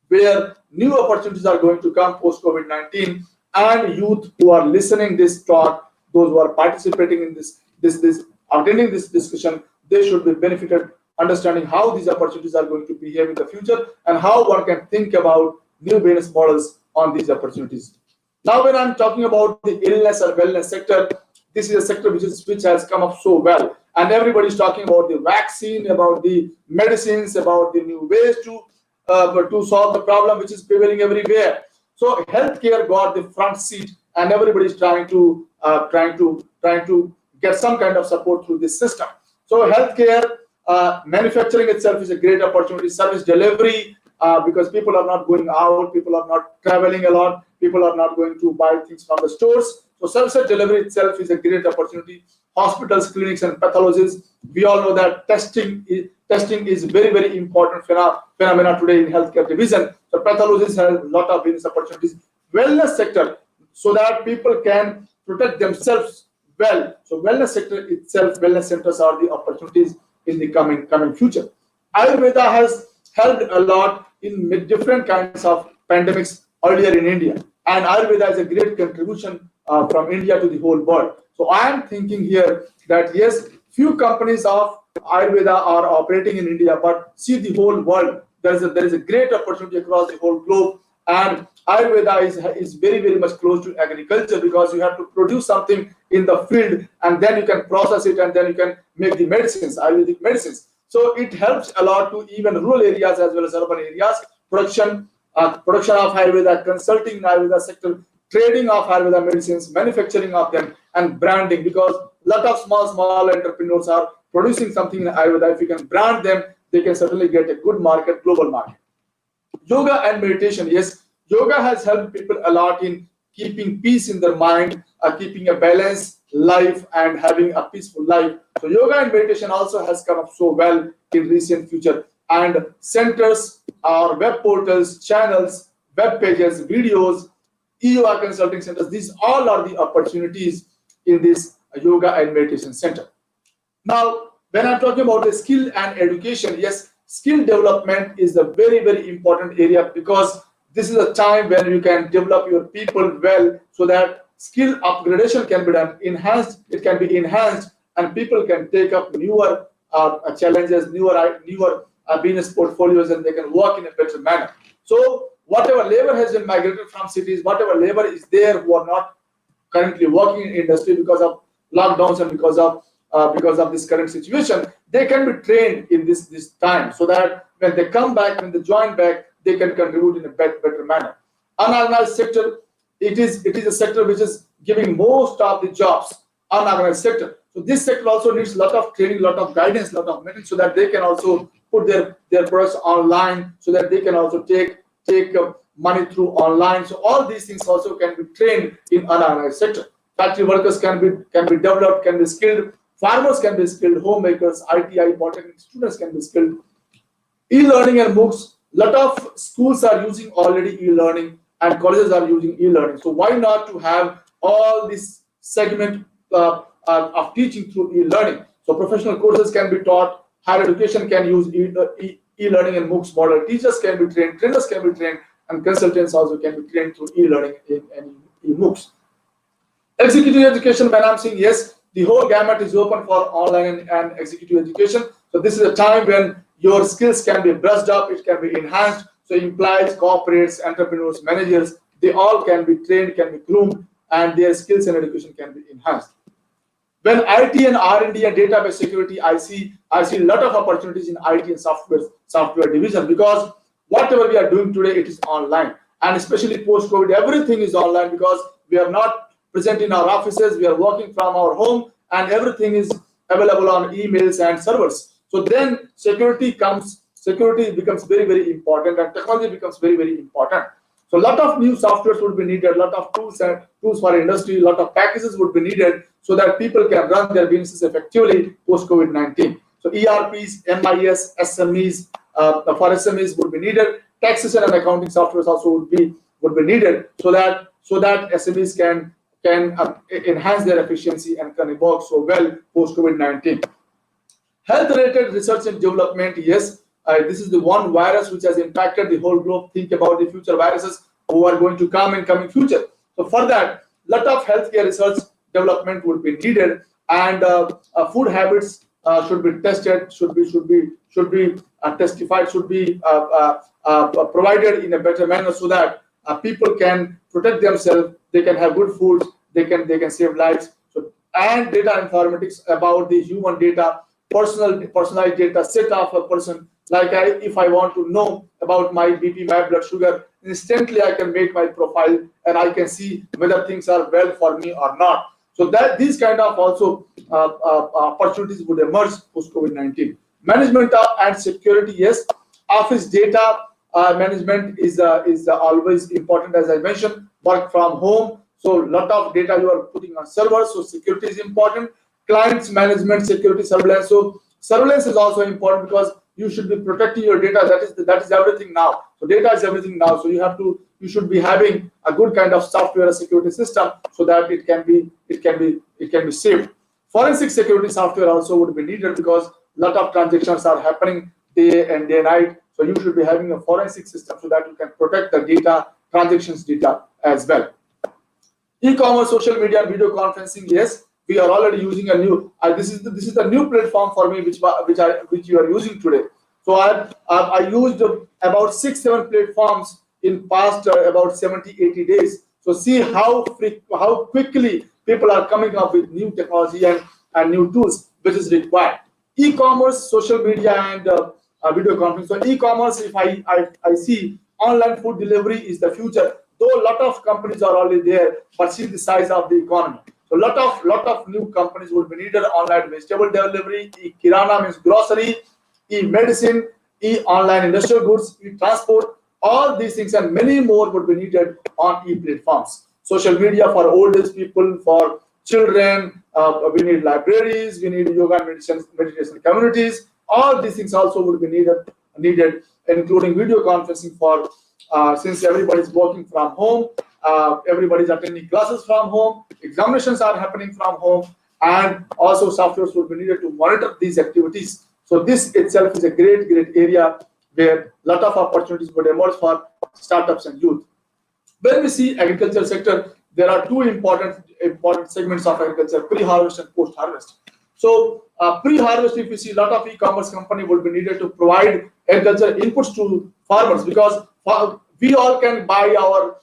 where new opportunities are going to come post COVID-19. and youth who are listening this talk, those who are participating in this attending this discussion, they should be benefited understanding how these opportunities are going to behave in the future and how one can think about new business models on these opportunities. Now, when I'm talking about the illness or wellness sector, this is a sector which has come up so well, and everybody's talking about the vaccine, about the medicines, about the new ways to solve the problem which is prevailing everywhere. So healthcare got the front seat, and everybody's trying to get some kind of support through this system. So healthcare, manufacturing itself is a great opportunity. Service delivery, because people are not going out, people are not traveling a lot, people are not going to buy things from the stores. So service delivery itself is a great opportunity. Hospitals, clinics, and pathologists. We all know that testing is very, very important phenomena today in healthcare division. So pathologists have a lot of business opportunities. Wellness sector, so that people can protect themselves well. So wellness sector itself, wellness centers are the opportunities in the coming future. Ayurveda has helped a lot in different kinds of pandemics earlier in India, and Ayurveda is a great contribution from India to the whole world. So I am thinking here that yes, few companies of Ayurveda are operating in India, but see the whole world. There is a great opportunity across the whole globe, and Ayurveda is very, very much close to agriculture, because you have to produce something in the field and then you can process it and then you can make the medicines, Ayurvedic medicines. So it helps a lot to even rural areas as well as urban areas. Production of Ayurveda, consulting in Ayurveda sector, trading of Ayurveda medicines, manufacturing of them, and branding, because a lot of small entrepreneurs are producing something in Ayurveda. If you can brand them, they can certainly get a good market, global market. Yoga and meditation, yes, yoga has helped people a lot in keeping peace in their mind, keeping a balanced life and having a peaceful life. So yoga and meditation also has come up so well in recent future. And centers or web portals, channels, web pages, videos, EUR consulting centers, these all are the opportunities in this yoga and meditation center. Now, when I'm talking about the skill and education, yes, skill development is a very, very important area, because this is a time when you can develop your people well, so that skill upgradation can be done, it can be enhanced, and people can take up newer challenges, newer business portfolios, and they can work in a better manner. So whatever labor has been migrated from cities, whatever labor is there who are not currently working in industry because of lockdowns and because of this current situation, they can be trained in this time, so that when they come back, when they join back, they can contribute in a better manner. Unorganized sector, it is a sector which is giving most of the jobs, unorganized sector. So this sector also needs a lot of training, a lot of guidance, a lot of mentoring, so that they can also put their products online, so that they can also take money through online. So all these things also can be trained in unorganized sector. Factory workers can be developed, can be skilled. Farmers can be skilled. Homemakers, ITI, polytechnic students can be skilled. E-learning and MOOCs. Lot of schools are using already e-learning, and colleges are using e-learning. So why not to have all this segment of teaching through e-learning? So professional courses can be taught. Higher education can use e-learning and MOOCs model. Teachers can be trained, trainers can be trained, and consultants also can be trained through e-learning and e-MOOCs. Executive education, when I'm saying yes, the whole gamut is open for online and executive education. So this is a time when your skills can be brushed up, it can be enhanced. So employees, corporates, entrepreneurs, managers, they all can be trained, can be groomed, and their skills and education can be enhanced. When IT and R&D and database security, I see a lot of opportunities in IT and software division, because whatever we are doing today, it is online, and especially post-COVID, everything is online, because we are not present in our offices, we are working from our home, and everything is available on emails and servers. So then security becomes very, very important, and technology becomes very, very important. So a lot of new softwares would be needed, a lot of tools for industry, a lot of packages would be needed, so that people can run their businesses effectively post-COVID-19. So ERPs, MIS, SMEs, for SMEs would be needed. Taxation and accounting softwares also would be needed, so that SMEs can enhance their efficiency and can work so well post-COVID-19. Health-related research and development, yes, this is the one virus which has impacted the whole globe. Think about the future viruses who are going to come in coming future. So for that, lot of healthcare research development would be needed, and food habits should be tested, should be testified, should be provided in a better manner, so that people can protect themselves, they can have good food, they can save lives. So, and data informatics about the human data, personalized data set of a person. Like if I want to know about my BP, my blood sugar, instantly I can make my profile and I can see whether things are well for me or not. So that these kind of also opportunities would emerge post COVID-19. Management and security, yes. Office data management is always important, as I mentioned. Work from home, so a lot of data you are putting on servers, so security is important. Clients management, security, surveillance. So surveillance is also important because you should be protecting your data. That is everything now. So data is everything now. So you should be having a good kind of software security system so that it can be saved. Forensic security software also would be needed because a lot of transactions are happening day and night. So you should be having a forensic system so that you can protect the data, transactions data as well. E-commerce, social media, and video conferencing. Yes, we are already using a new. This is the new platform for me, which you are using today. So I used about 6-7 platforms in past about 70-80 days. So see how quickly people are coming up with new technology and new tools which is required. E-commerce, social media, and video conferencing. So e-commerce, if I see online food delivery is the future. Though a lot of companies are already there, but see the size of the economy. So lot of new companies will be needed. Online vegetable delivery, e-kirana means grocery, e-medicine, e-online industrial goods, e-transport. All these things and many more would be needed on e-platforms. Social media for old age people, for children, we need libraries, we need yoga and meditation communities. All these things also would be needed, including video conferencing for since everybody is working from home, everybody is attending classes from home, examinations are happening from home, and also softwares would be needed to monitor these activities. So this itself is a great area where a lot of opportunities would emerge for startups and youth. When we see agriculture sector, there are two important segments of agriculture: pre-harvest and post-harvest. So pre-harvest, if you see, a lot of e-commerce company would be needed to provide agriculture inputs to farmers, because we all can buy our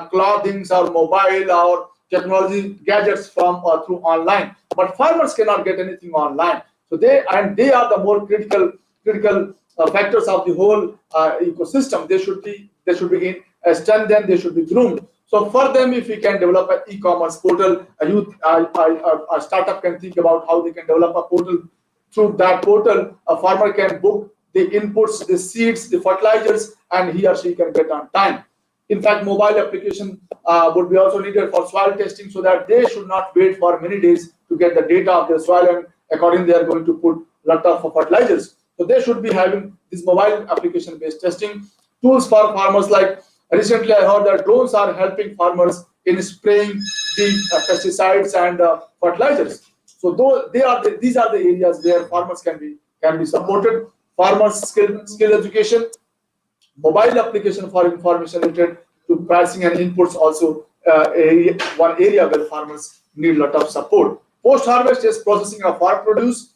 clothing, our mobile, our technology gadgets from through online, but farmers cannot get anything online. So they are the more critical factors of the whole ecosystem. They should be strengthened, they should be groomed. So for them, if we can develop an e-commerce portal, a startup can think about how they can develop a portal. Through that portal, a farmer can book the inputs, the seeds, the fertilizers, and he or she can get on time. In fact, mobile application would be also needed for soil testing, so that they should not wait for many days to get the data of their soil, and accordingly they are going to put a lot of fertilizers. So they should be having this mobile application-based testing. Tools for farmers, like recently I heard that drones are helping farmers in spraying the pesticides and fertilizers. So these are the areas where farmers can be supported. Farmers skill education, mobile application for information related to pricing and inputs, also one area where farmers need a lot of support. Post-harvest is processing of farm produce.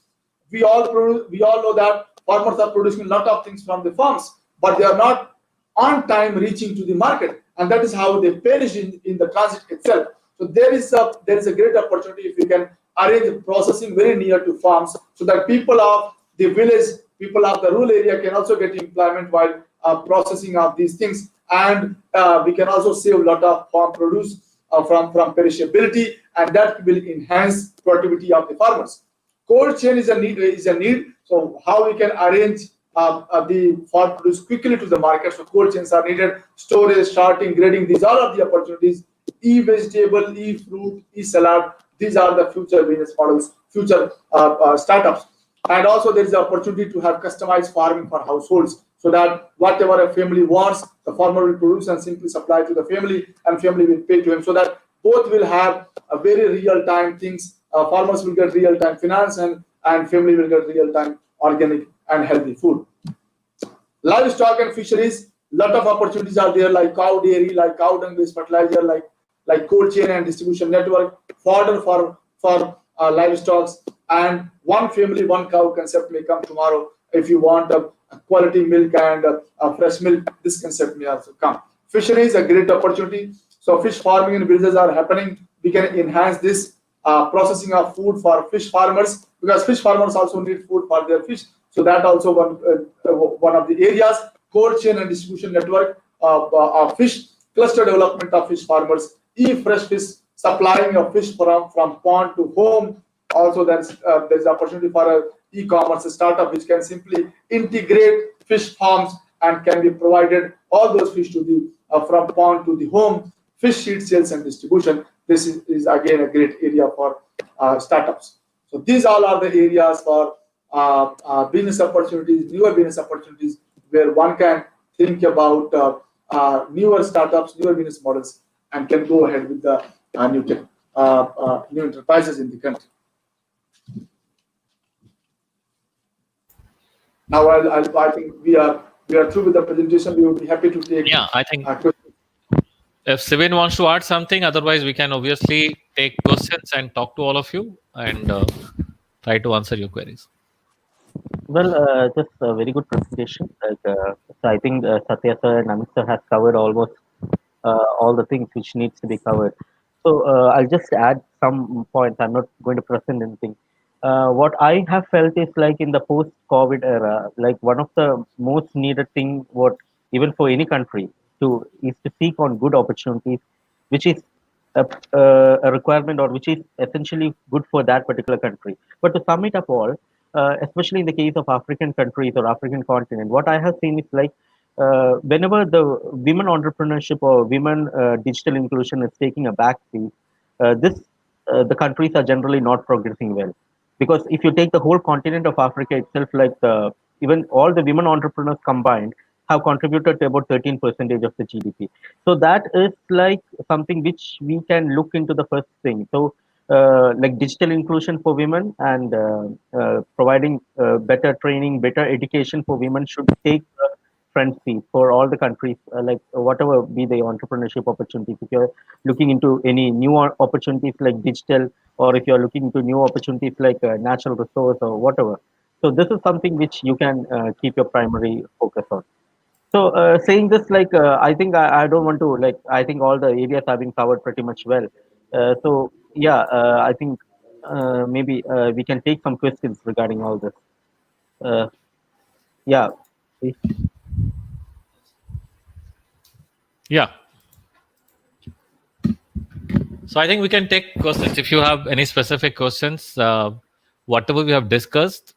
We all know that farmers are producing a lot of things from the farms, but they are not on time reaching to the market, and that is how they perish in the transit itself. So there is a great opportunity if we can arrange processing very near to farms, so that people of the village, people of the rural area can also get employment while processing of these things, and we can also save a lot of farm produce from perishability, and that will enhance productivity of the farmers. Cold chain is a need. So how we can arrange the farm produce quickly to the market. So cold chains are needed. Storage, sorting, grading, these are all the opportunities. E-vegetable, e-fruit, e-salad, these are the future business models, future startups. And also there is the opportunity to have customized farming for households, so that whatever a family wants, the farmer will produce and simply supply to the family, and family will pay to him, so that both will have a very real-time things. Farmers will get real-time finance, and family will get real-time organic and healthy food. Livestock and fisheries, lot of opportunities are there, like cow dairy, like cow dung-based fertilizer, like like cold chain and distribution network, fodder for livestock, and one family, one cow concept may come tomorrow. If you want a quality milk and fresh milk, this concept may also come. Fishery is a great opportunity. So fish farming in villages are happening. We can enhance this processing of food for fish farmers, because fish farmers also need food for their fish. So that also one of the areas. Cold chain and distribution network of fish, cluster development of fish farmers, fresh fish, supplying of fish from pond to home. Also, there's opportunity for a e-commerce startup which can simply integrate fish farms and can be provided all those fish to the from pond to the home. Fish feed sales and distribution. This is again a great area for startups. So these all are the areas for business opportunities, newer business opportunities, where one can think about newer startups, newer business models, and can go ahead with the new enterprises in the country. Now, I think we are through with the presentation. We would be happy to take. Yeah, I think questions. if Sivin wants to add something, otherwise we can obviously take questions and talk to all of you and try to answer your queries. Well, just a very good presentation. So I think Satya sir and Amit sir has covered almost all the things which needs to be covered. So I'll just add some points. I'm not going to present anything. What I have felt is like in the post-COVID era, like one of the most needed thing, what even for any country is to seek on good opportunities, which is a requirement or which is essentially good for that particular country. But to sum it up all, especially in the case of African countries or African continent, what I have seen is like whenever the women entrepreneurship or women digital inclusion is taking a backseat, the countries are generally not progressing well. Because if you take the whole continent of Africa itself, like even all the women entrepreneurs combined have contributed to about 13% of the GDP. So that is like something which we can look into the first thing. So like digital inclusion for women and providing better training, better education for women should take the front seat for all the countries, like whatever be the entrepreneurship opportunities. If you're looking into any new opportunities like digital, or if you're looking into new opportunities like natural resource or whatever. So this is something which you can keep your primary focus on. So saying this, like I think I don't want to like I think all the areas have been covered pretty much well. So yeah, I think maybe we can take some questions regarding all this. Yeah. Yeah. So I think we can take questions. If you have any specific questions, whatever we have discussed,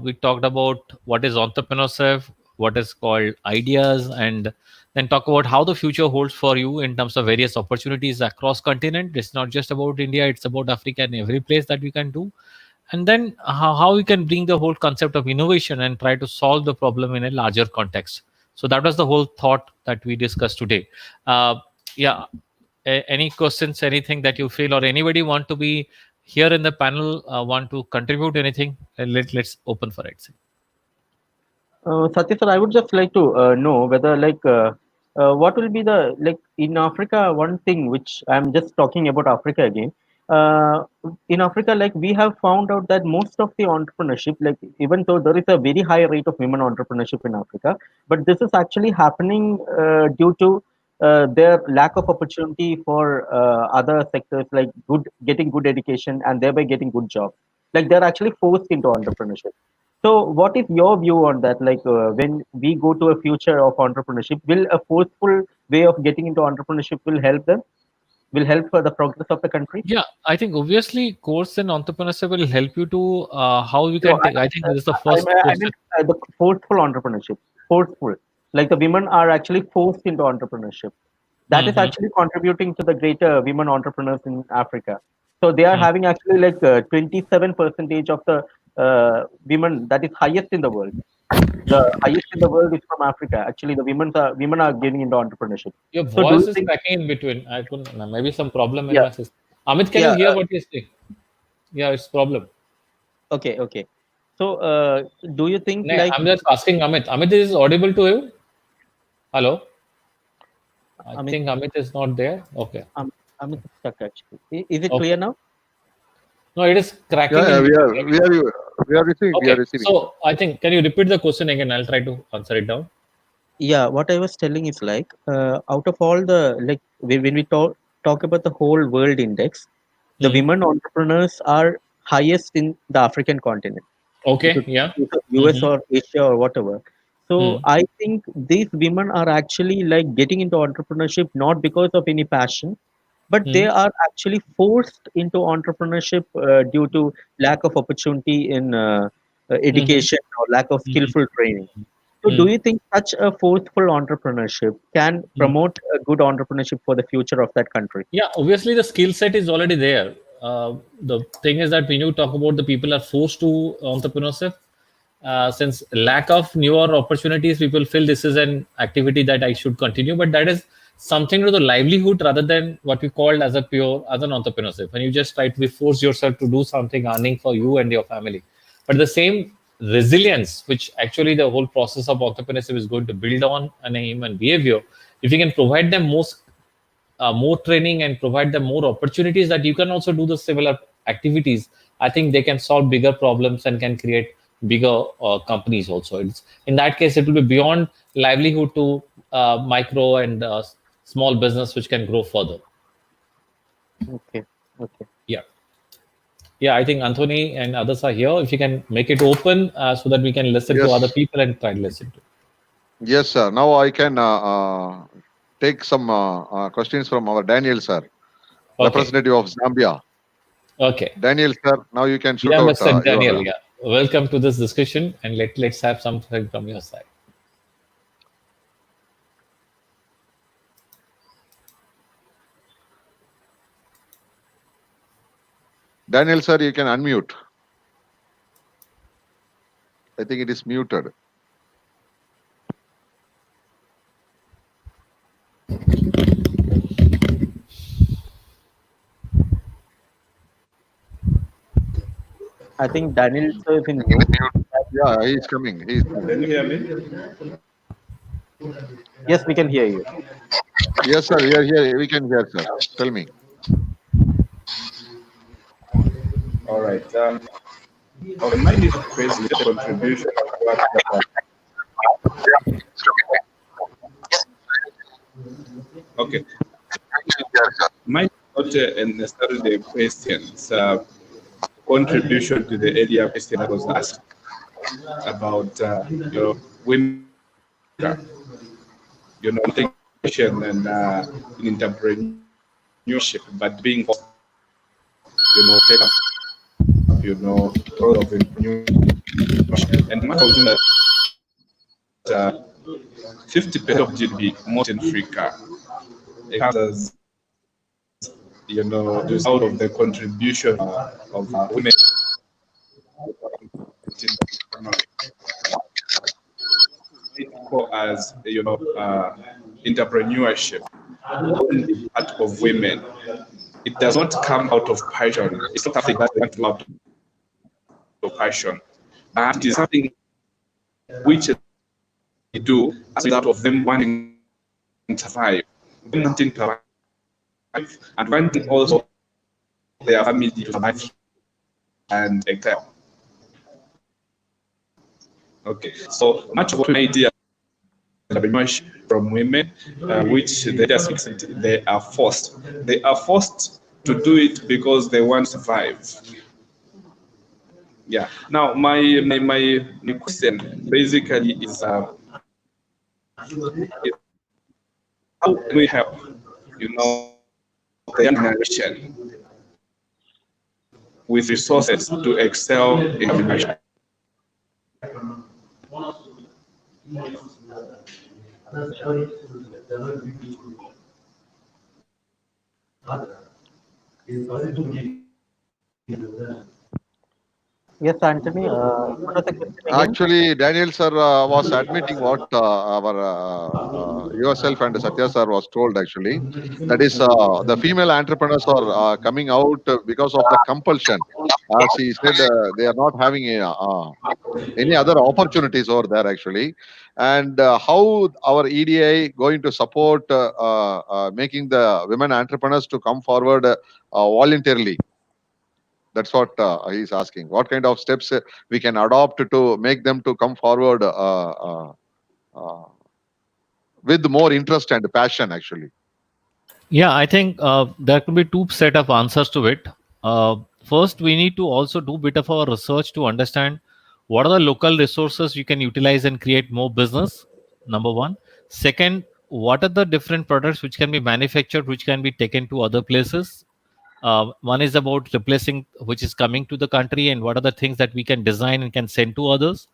we talked about what is entrepreneurship, what is called ideas, and then talk about how the future holds for you in terms of various opportunities across continent. It's not just about India, it's about Africa and every place that we can do. And then how we can bring the whole concept of innovation and try to solve the problem in a larger context. So that was the whole thought that we discussed today. Yeah. Any questions, anything that you feel, or anybody want to be here in the panel, want to contribute anything? Let's open for it. Satya sir, I would just like to know whether like what will be the like in Africa, one thing which I'm just talking about Africa again. In Africa, like we have found out that most of the entrepreneurship, like even though there is a very high rate of women entrepreneurship in Africa, but this is actually happening due to their lack of opportunity for other sectors, like getting good education and thereby getting good jobs. Like they're actually forced into entrepreneurship. So, what is your view on that? Like, when we go to a future of entrepreneurship, will a forceful way of getting into entrepreneurship will help them? Will help for the progress of the country? Yeah, I think obviously course in entrepreneurship will help you to how we can No, take. I think this is the first I question. meant the forceful entrepreneurship. Forceful, like the women are actually forced into entrepreneurship. That is actually contributing to the greater women entrepreneurs in Africa. So they are having actually like 27% of the women, that is highest in the world. The highest in the world is from Africa. Actually, the women are getting into entrepreneurship. Your So do voice you is think? cracking in between. I couldn't. Maybe some problem in Yeah, my system. Amit, can you yeah. hear what you're saying? Yeah, it's problem. Okay, okay. So do you think No, like I'm just asking Amit. Amit, is audible to you? Hello. I Amit? think Amit is not there. Okay. I'm stuck actually. Is it Okay. clear now? No, it is cracking. Yeah, in we between. are receiving. We are Okay. receiving. So I think, can you repeat the question again? I'll try to answer it down. Yeah, what I was telling is like out of all the like when we talk about the whole world index, the Hmm. women entrepreneurs are highest in the African continent. If Okay. it Yeah. is US Hmm. or Asia or whatever. So Hmm. I think these women are actually like getting into entrepreneurship not because of any passion, but they Hmm. are actually forced into entrepreneurship due to lack of opportunity in Hmm. education or lack of skillful training. So, do Hmm. you think such a forceful entrepreneurship can Hmm. promote a good entrepreneurship for the future of that country? Yeah, obviously the skill set is already there. The thing is that when you talk about the people are forced to entrepreneurship, since lack of newer opportunities, people feel this is an activity that I should continue, but that is something to the livelihood rather than what we call as a pure as an entrepreneurship. When you just try to be force yourself to do something earning for you and your family, but the same resilience, which actually the whole process of entrepreneurship is going to build on an aim and behavior, if you can provide them more training and provide them more opportunities that you can also do the similar activities, I think they can solve bigger problems and can create bigger companies also. It's, in that case, it will be beyond livelihood to micro and small business, which can grow further. Okay, okay. Yeah. Yeah, I think Anthony and others are here. If you can make it open so that we can listen to other Yes, people and try to listen to. yes, sir. Now I can take some questions from our Daniel, sir, Okay. representative of Zambia. Okay. Daniel, sir, now you can shoot Yeah, out Mr. your. Daniel. Yeah. Welcome to this discussion, and let's have something from your side. Daniel, sir, you can unmute. I think it is muted. I think Daniel sir is in mute. Yeah, he is coming. He is coming. Can you hear me? Yes, we can hear you. Yes, sir. Here. We can hear, sir. Tell me. All right. Okay, mine is basically a contribution of what. Okay, mine is not necessarily a question. It's a contribution to the earlier question that was asked about women, education and in entrepreneurship, but being take up role of entrepreneurship. And my conclusion that 50% of GDP most in Africa it comes as the result of the contribution of women as entrepreneurship only part of women. It does not come out of passion. It's not something that they want to out of passion, but it is something which they do as a result of them wanting to survive, them wanting to survive, and wanting also their family to survive and excel. Okay, so much of what idea from women, which they just they are forced. They are forced to do it because they want to survive. Yeah. Now, my question basically is how can we help, the young generation with resources to excel in education? Yes, Anthony. What was the question again? Actually, Daniel sir was admitting what our yourself and Satya sir was told. Actually, that is the female entrepreneurs are coming out because of the compulsion. As he said, they are not having any other opportunities over there actually, and how our EDI going to support making the women entrepreneurs to come forward voluntarily. That's what he's asking. What kind of steps we can adopt to make them to come forward uh, with more interest and passion, actually. Yeah, I think there could be two set of answers to it. First, we need to also do bit of our research to understand what are the local resources you can utilize and create more business. Number one. Second, what are the different products which can be manufactured, which can be taken to other places. One is about replacing which is coming to the country, and what are the things that we can design and can send to others.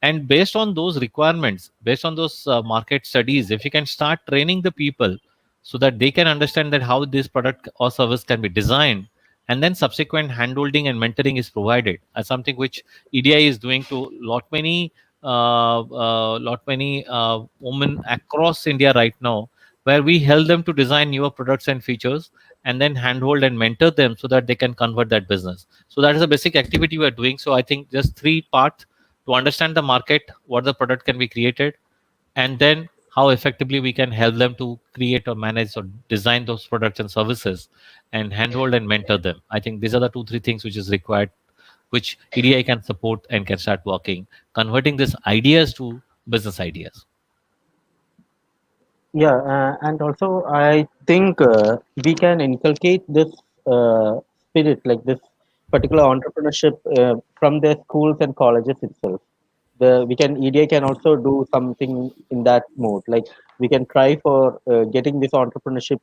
And based on those requirements, based on those market studies, if you can start training the people so that they can understand that how this product or service can be designed, and then subsequent handholding and mentoring is provided as something which EDI is doing to lot many women across India right now, where we help them to design newer products and features and then handhold and mentor them so that they can convert that business. So that is a basic activity we are doing. So I think just three parts: to understand the market, what the product can be created, and then how effectively we can help them to create or manage or design those products and services, and handhold and mentor them. I think these are the two, three things which is required, which EDI can support and can start working, converting these ideas to business ideas. Yeah, and also I think we can inculcate this spirit, like this particular entrepreneurship, from the schools and colleges itself. The we can EDI can also do something in that mode. Like we can try for getting this entrepreneurship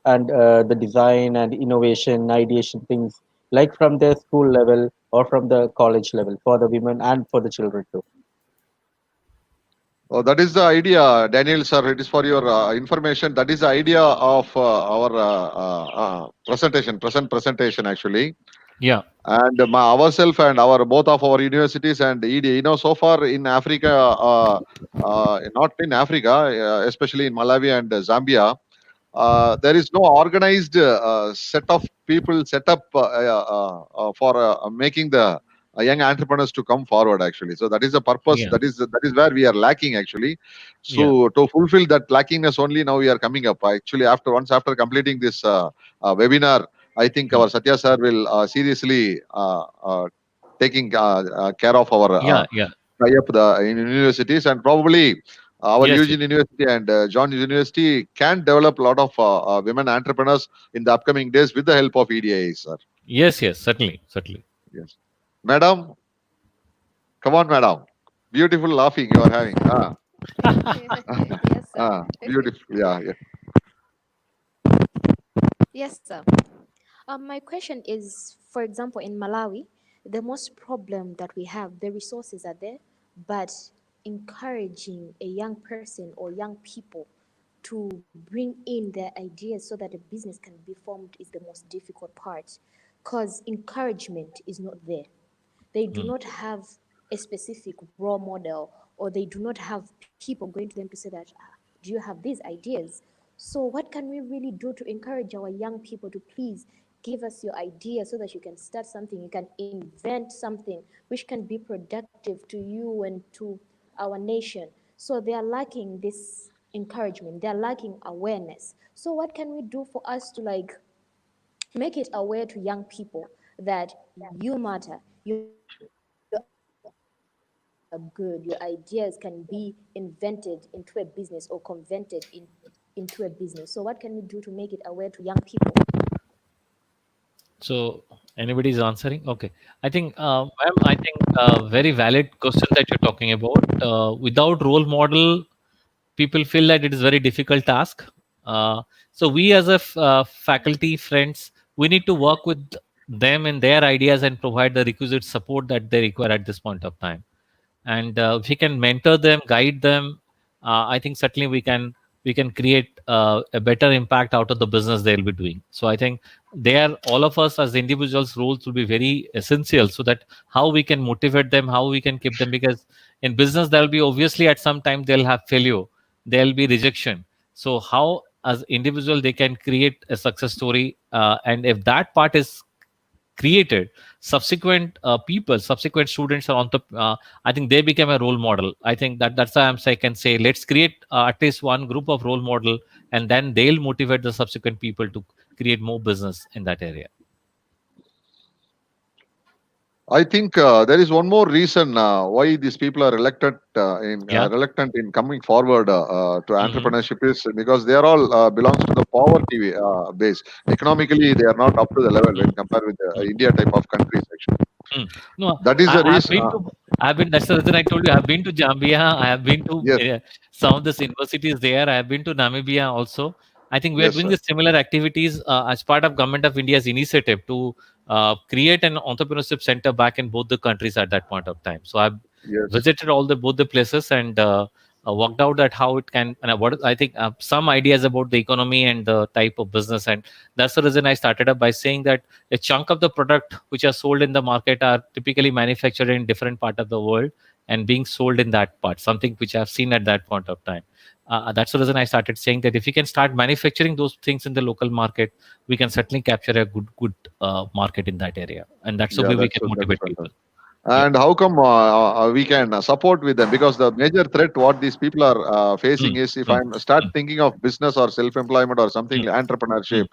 and the design and innovation, ideation things, like from the school level or from the college level for the women and for the children too. Oh, that is the idea, Daniel sir. It is for your information. That is the idea of our presentation, present presentation actually. Yeah. And ourselves and our both of our universities and EDA, so far in Africa, not in Africa, especially in Malawi and Zambia, there is no organized set of people set up for making the young entrepreneurs to come forward actually. So that is the purpose, Yeah. that is where we are lacking actually. Yeah. So to fulfill that lackingness only, now we are coming up actually, after completing this webinar. I think Mm. our Satya sir will seriously taking care of our Yeah. Yeah. tie up the universities, and probably our Yes. Eugene University and John University can develop a lot of women entrepreneurs in the upcoming days with the help of EDI, sir. Yes. Yes. Certainly. Certainly. Yes, madam, come on, madam. Beautiful laughing you are having. Yes, sir. Beautiful. Yeah, yeah. Yes, sir. My question is, for example, in Malawi, the most problem that we have, the resources are there, but encouraging a young person or young people to bring in their ideas so that a business can be formed is the most difficult part, because encouragement is not there. They do Mm. not have a specific role model, or they do not have people going to them to say that, do you have these ideas? So what can we really do to encourage our young people to please give us your ideas so that you can start something, you can invent something which can be productive to you and to our nation? So they are lacking this encouragement, they are lacking awareness. So what can we do for us to like make it aware to young people that you matter, you are good, your ideas can be invented into a business or converted into a business? So what can we do to make it aware to young people? So anybody is answering? Okay. I think, ma'am, I think very valid question that you're talking about. Without role model, people feel that it is very difficult task. So we as a faculty friends, we need to work with them and their ideas and provide the requisite support that they require at this point of time. And if we can mentor them, guide them, I think certainly we we can create a better impact out of the business they'll be doing. So I think all of us as individuals roles will be very essential, so that how we can motivate them, how we can keep them, because in business there'll be obviously at some time they'll have failure, there'll be rejection. So how as individual they can create a success story, and if that part is created, subsequent people, subsequent students are on the I think they become a role model. I think that's why I can say let's create at least one group of role model, and then they'll motivate the subsequent people to create more business in that area. I think there is one more reason why these people are Yeah. reluctant in coming forward to Hmm. entrepreneurship is because they are all belongs to the poverty base. Economically, they are not up to the level when compared with India type of countries. Actually, Mm. No, that is the I've reason. been to. I've been. That's the reason I told you. I've been to Zambia. I have been to Yes, some of this universities there. I have been to Namibia also. I think we are yes, doing sir. the similar activities as part of Government of India's initiative to create an entrepreneurship center back in both the countries at that point of time. So I've Yes, visited all the both the places and worked out that how it can. And what I think some ideas about the economy and the type of business, and that's the reason I started up by saying that a chunk of the product which are sold in the market are typically manufactured in different part of the world and being sold in that part, something which I've seen at that point of time. That's the reason I started saying that if you can start manufacturing those things in the local market, we can certainly capture a good market in that area, and that's the yeah, way we can that is motivate people. fantastic. Yeah. And how come we can support with them? Because the major threat what these people are facing Mm, is if mm, I'm start mm, thinking of business or self-employment or something mm, like entrepreneurship,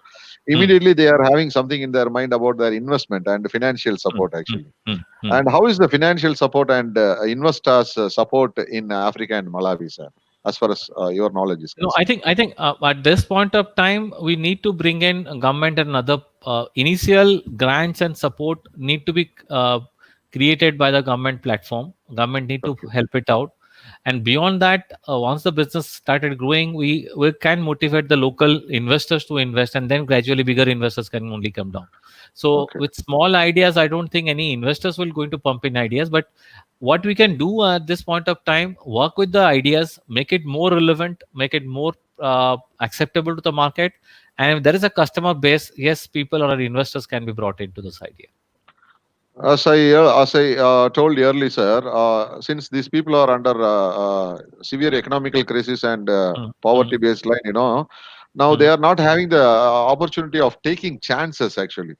mm, mm, immediately they are having something in their mind about their investment and financial mm, support mm, actually. mm, mm. And how is the financial support and investors support in Africa and Malawi, sir? As far as your knowledge is No, concerned. I think at this point of time, we need to bring in government and other initial grants and support need to be created by the government platform. Government need to Okay. help it out, and beyond that, once the business started growing, we can motivate the local investors to invest, and then gradually bigger investors can only come down. So Okay. with small ideas, I don't think any investors will going to pump in ideas, but what we can do at this point of time, work with the ideas, make it more relevant, make it more acceptable to the market, and if there is a customer base, yes, people or investors can be brought into this idea. As I told earlier, sir, since these people are under severe economical crisis and Mm, poverty mm, baseline, now they mm, are not having the opportunity of taking chances. Actually,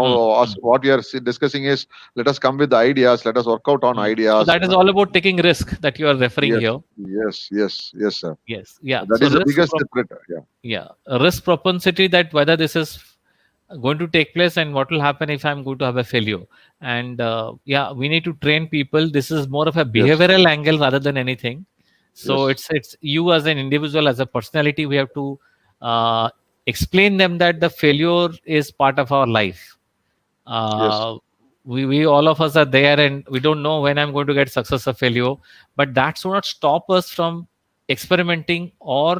mm, now us, mm, what we are discussing is let us come with the ideas, let us work out on mm. So ideas. that is all about taking risk that you are referring Yes, here. yes, sir. Yes, yeah. That So is the biggest threat. Yeah. yeah, a risk propensity, that whether this is going to take place and what will happen if I'm going to have a failure. And yeah, we need to train people. This is more of a Yes, behavioral angle rather than anything. So yes, it's you as an individual, as a personality, we have to uh, explain them that the failure is part of our life. yes, uh, we all of us are there, and we don't know when I'm going to get success or failure, but that should not stop us from experimenting or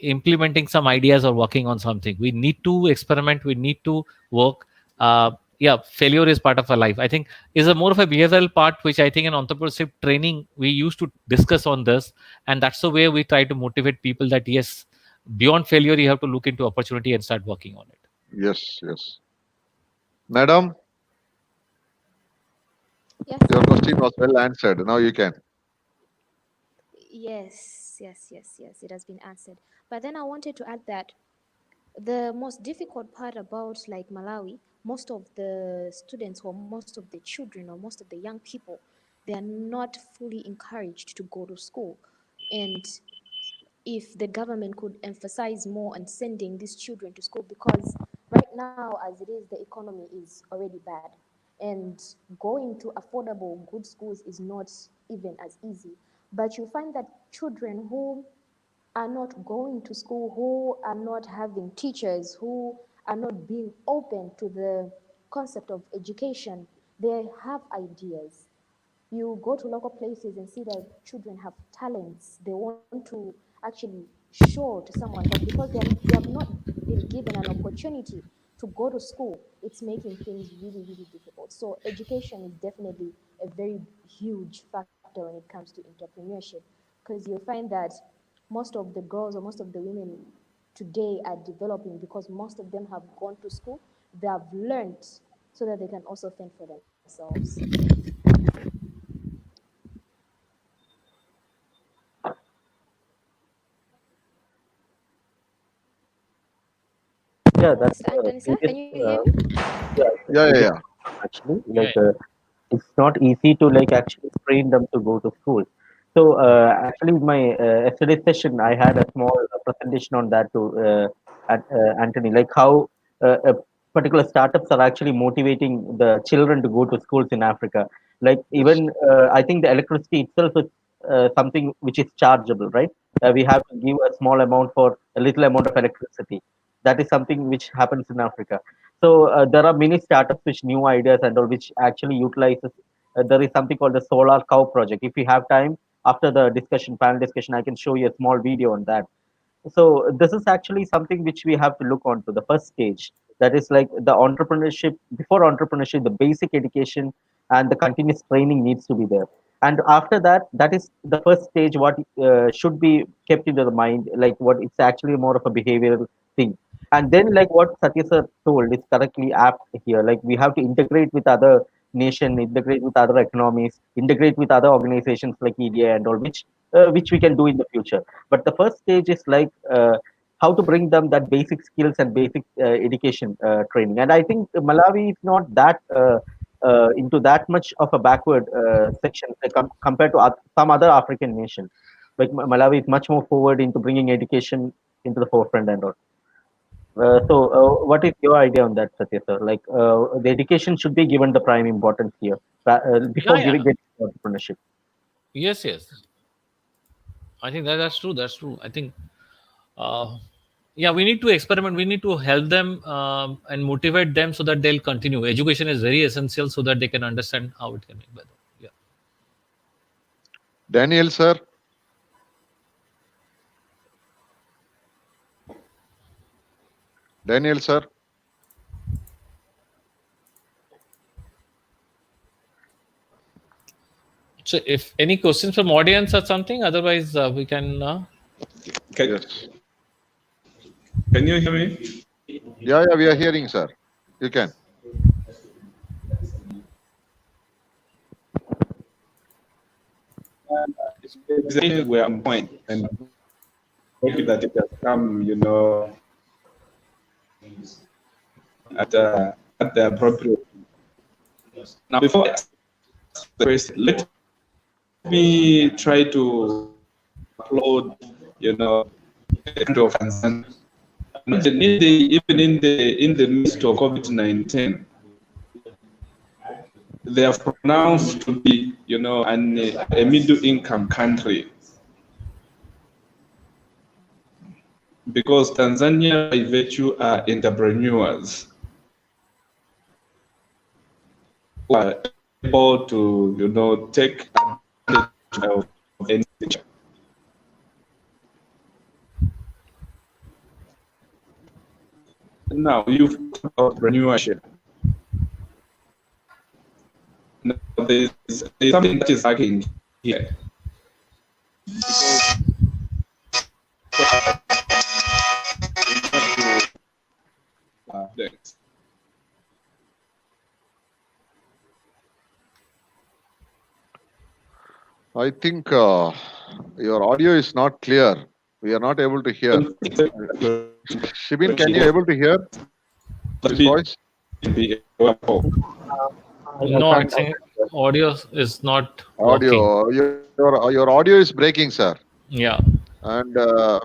implementing some ideas or working on something. We need to experiment, we need to work. Yeah, failure is part of our life, I think, is a more of a behavioral part, which I think in entrepreneurship training we used to discuss on this, and that's the way we try to motivate people that yes, beyond failure you have to look into opportunity and start working on it. yes. Madam, Yes, your sir. question was well answered. Now you can. Yes, it has been answered. But then I wanted to add that the most difficult part about like Malawi, most of the students or most of the children or most of the young people, they are not fully encouraged to go to school. And if the government could emphasize more on sending these children to school, because right now as it is, the economy is already bad, and going to affordable good schools is not even as easy. But you find that children who are not going to school, who are not having teachers, who are not being open to the concept of education, they have ideas. You go to local places and see that children have talents. They want to actually show to someone, but because they have not been given an opportunity to go to school, it's making things really, really difficult. So education is definitely a very huge factor when it comes to entrepreneurship, because you'll find that most of the girls or most of the women today are developing because most of them have gone to school, they have learned so that they can also fend for themselves. Yeah, that's Mr. Anthony, sir, previous, can you hear me? yeah, Yeah, yeah, yeah. actually, Yeah, like it's not easy to like actually train them to go to school. So actually, my yesterday's session, I had a small presentation on that to Anthony, like how particular startups are actually motivating the children to go to schools in Africa. Like Yes. even I think the electricity itself is something which is chargeable, right? We have to give a small amount for a little amount of electricity. That is something which happens in Africa. So there are many startups which new ideas and all which actually utilizes. There is something called the Solar Cow project. If you have time after the discussion, panel discussion, I can show you a small video on that. So this is actually something which we have to look on to the first stage. That is like the entrepreneurship. Before entrepreneurship, the basic education and the continuous training needs to be there. And after that, that is the first stage. What should be kept into the mind, like what it's actually more of a behavioral thing. And then, like what Satya sir told, is correctly apt here. Like we have to integrate with other nation, integrate with other economies, integrate with other organizations like EDI and all, which we can do in the future. But the first stage is like how to bring them that basic skills and basic education training. And I think Malawi is not that into that much of a backward section compared to some other African nations. Like Malawi is much more forward into bringing education into the forefront and all. What is your idea on that, Satya sir? Like, the education should be given the prime importance here yeah, before yeah. giving it entrepreneurship. Yes, yes. I think that's true. That's true. I think, uh, yeah, we need to experiment. We need to help them and motivate them so that they'll continue. Education is very essential so that they can understand how it can be better. Yeah. Daniel, sir. Daniel, sir. So, if any questions from audience or something, otherwise we can. Can, Yes. can you hear me? Yeah, yeah, we are hearing, sir. You can. Exactly where I'm going, and hope that it has come, at the appropriate. Now, before I ask the question, let me try to upload, the country of Tanzania. Even in the midst of COVID-19, they are pronounced to be, a middle-income country, because Tanzania, by virtue, are entrepreneurs who are able to, take advantage of any situation. Now, you've talked about entrepreneurship. Now, there's something that is lacking here. Thanks. I think your audio is not clear. We are not able to hear. Shibin, can you able to hear his voice? No, I think audio is not working. Audio. Your audio is breaking, sir. Yeah. And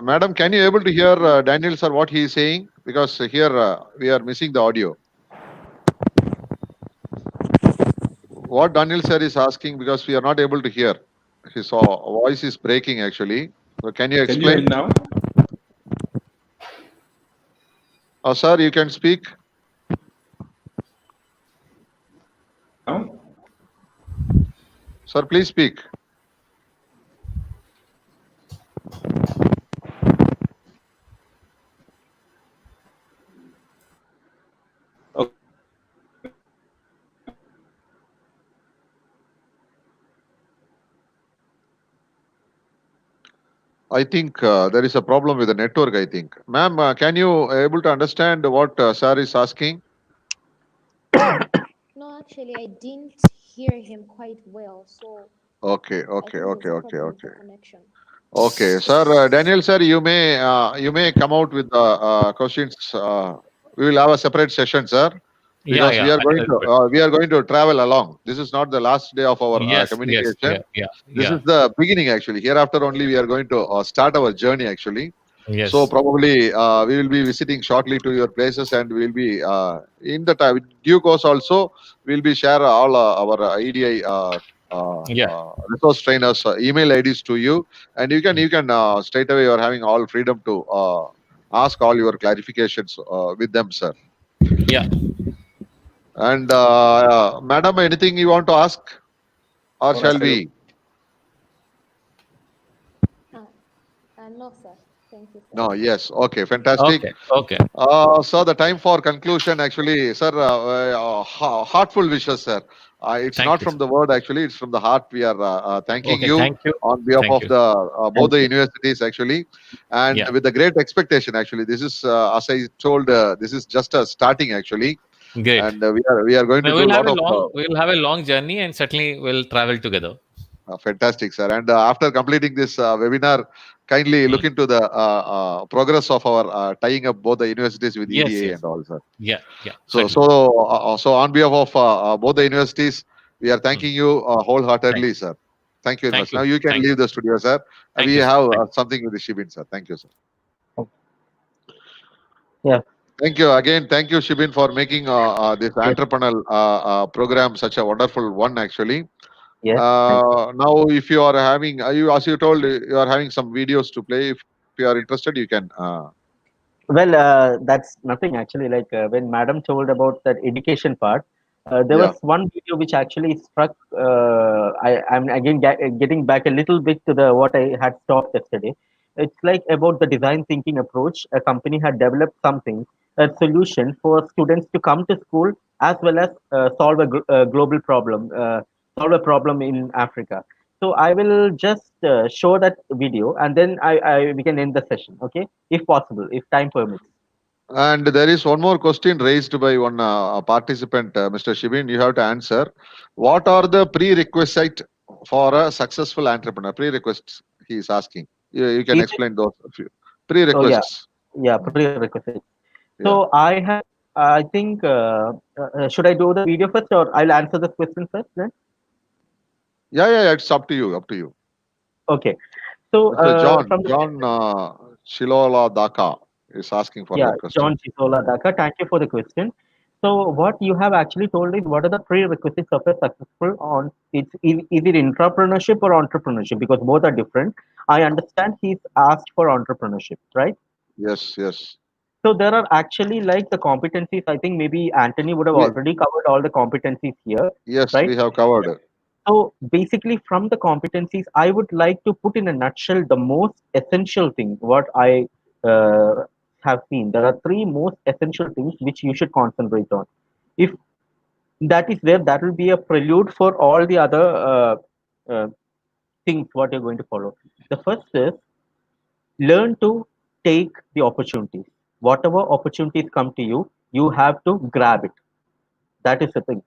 madam, can you able to hear Daniel, sir, what he is saying? Because here we are missing the audio. What Daniel sir is asking, because we are not able to hear. His voice is breaking actually. So can you Can you hear explain? me now? Sir, you can speak. Now? Sir, please speak. Okay. I think there is a problem with the network, I think. Ma'am, can you able to understand what sir is asking? No, actually, I didn't hear him quite well, so Okay, I okay, think there's okay, a okay, problem with the okay. connection. Okay, sir, Daniel, sir, you may come out with the questions. We will have a separate session, sir, Yeah, because yeah. we are going to travel along. This is not the last day of our Yes, yes, communication. yeah, yeah, This is yeah. the beginning, actually. Hereafter, only we are going to start our journey, actually. So Yes, probably we will be visiting shortly to your places, and we will be in the time due course also. We will be share all our EDI yeah, resource trainers email IDs to you, and you can straight away you are having all freedom to ask all your clarifications with them, sir. yeah. And madam, anything you want to ask, or shall we? Uh, no, sir. Thank you, sir. No, yes, okay, fantastic. Okay, okay. So the time for conclusion, actually, sir, heartful wishes, sir. It's Thank not you, from sir. the word, actually, it's from the heart. We are thanking Okay, you thank you. on behalf Thank of you. the both Thank the you. universities, actually, and Yeah, with the great expectation, actually. This is, as I told, this is just a starting, actually, great. and we are going to Now do a lot of we'll have a long journey and certainly we'll travel together. fantastic, sir. And after completing this webinar, kindly Hmm. look into the progress of our tying up both the universities with Yes, EDA yes. and all, sir. Yeah, yeah, So, certainly. so on behalf of both the universities, we are Hmm. thanking you Thank wholeheartedly, sir. Thank you very thank much. Now you. you can Thank leave the studio, sir. thank We you, sir. have Thank something with the Shibin, sir. Thank you, sir. Yeah. Thank you again. Thank you, Shibin, for making this Yes. entrepreneurial program such a wonderful one, actually. Yes. Thank you. Now, if you are having, you as you told, you are having some videos to play. If you are interested, you can. Well, that's nothing actually. Like when Madam told about that education part, there Yeah. was one video which actually struck. I'm again getting back a little bit to the what I had stopped yesterday. It's like about the design thinking approach. A company had developed something, a solution for students to come to school as well as solve a global problem, solve a problem in Africa. So I will just show that video and then we can end the session. Okay, if possible, if time permits. And there is one more question raised by one participant, Mr. Shibin. You have to answer. What are the prerequisite for a successful entrepreneur? Prerequisites, he is asking. You can Is it? explain those. Oh yeah, Prerequisites. yeah, prerequisite. Yeah. So I have, I think, should I do the video first or I'll answer the question first then? Yeah, yeah, yeah. It's up to you. Up to you. Okay. So Mr. from the John Shilola Daka is asking for yeah, that question. John Chisola Daka, thank you for the question. So what you have actually told is what are the prerequisites of a successful on is it entrepreneurship or entrepreneurship because both are different. I understand he's asked for entrepreneurship, right? Yes, yes. So there are actually like the competencies. I think maybe Anthony would have We, already covered all the competencies here, yes, right? we have covered. So basically, from the competencies, I would like to put in a nutshell the most essential thing. What I have seen, there are three most essential things which you should concentrate on. If that is there, that will be a prelude for all the other uh, things what you're going to follow. The first is learn to take the opportunities. Whatever opportunities come to you, you have to grab it. That is the thing.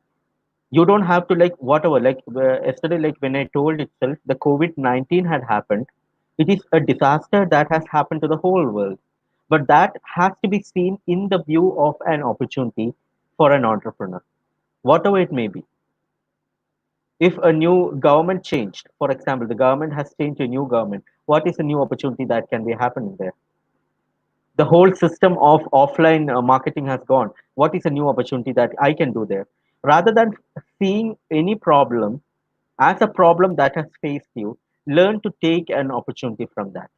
You don't have to like whatever like yesterday like when I told itself the COVID-19 had happened. It is a disaster that has happened to the whole world, but that has to be seen in the view of an opportunity for an entrepreneur, whatever it may be. If a new government changed, for example, the government has changed to a new government, what is a new opportunity that can be happening there? The whole system of offline marketing has gone. What is a new opportunity that I can do there? Rather than seeing any problem as a problem that has faced you, learn to take an opportunity from that.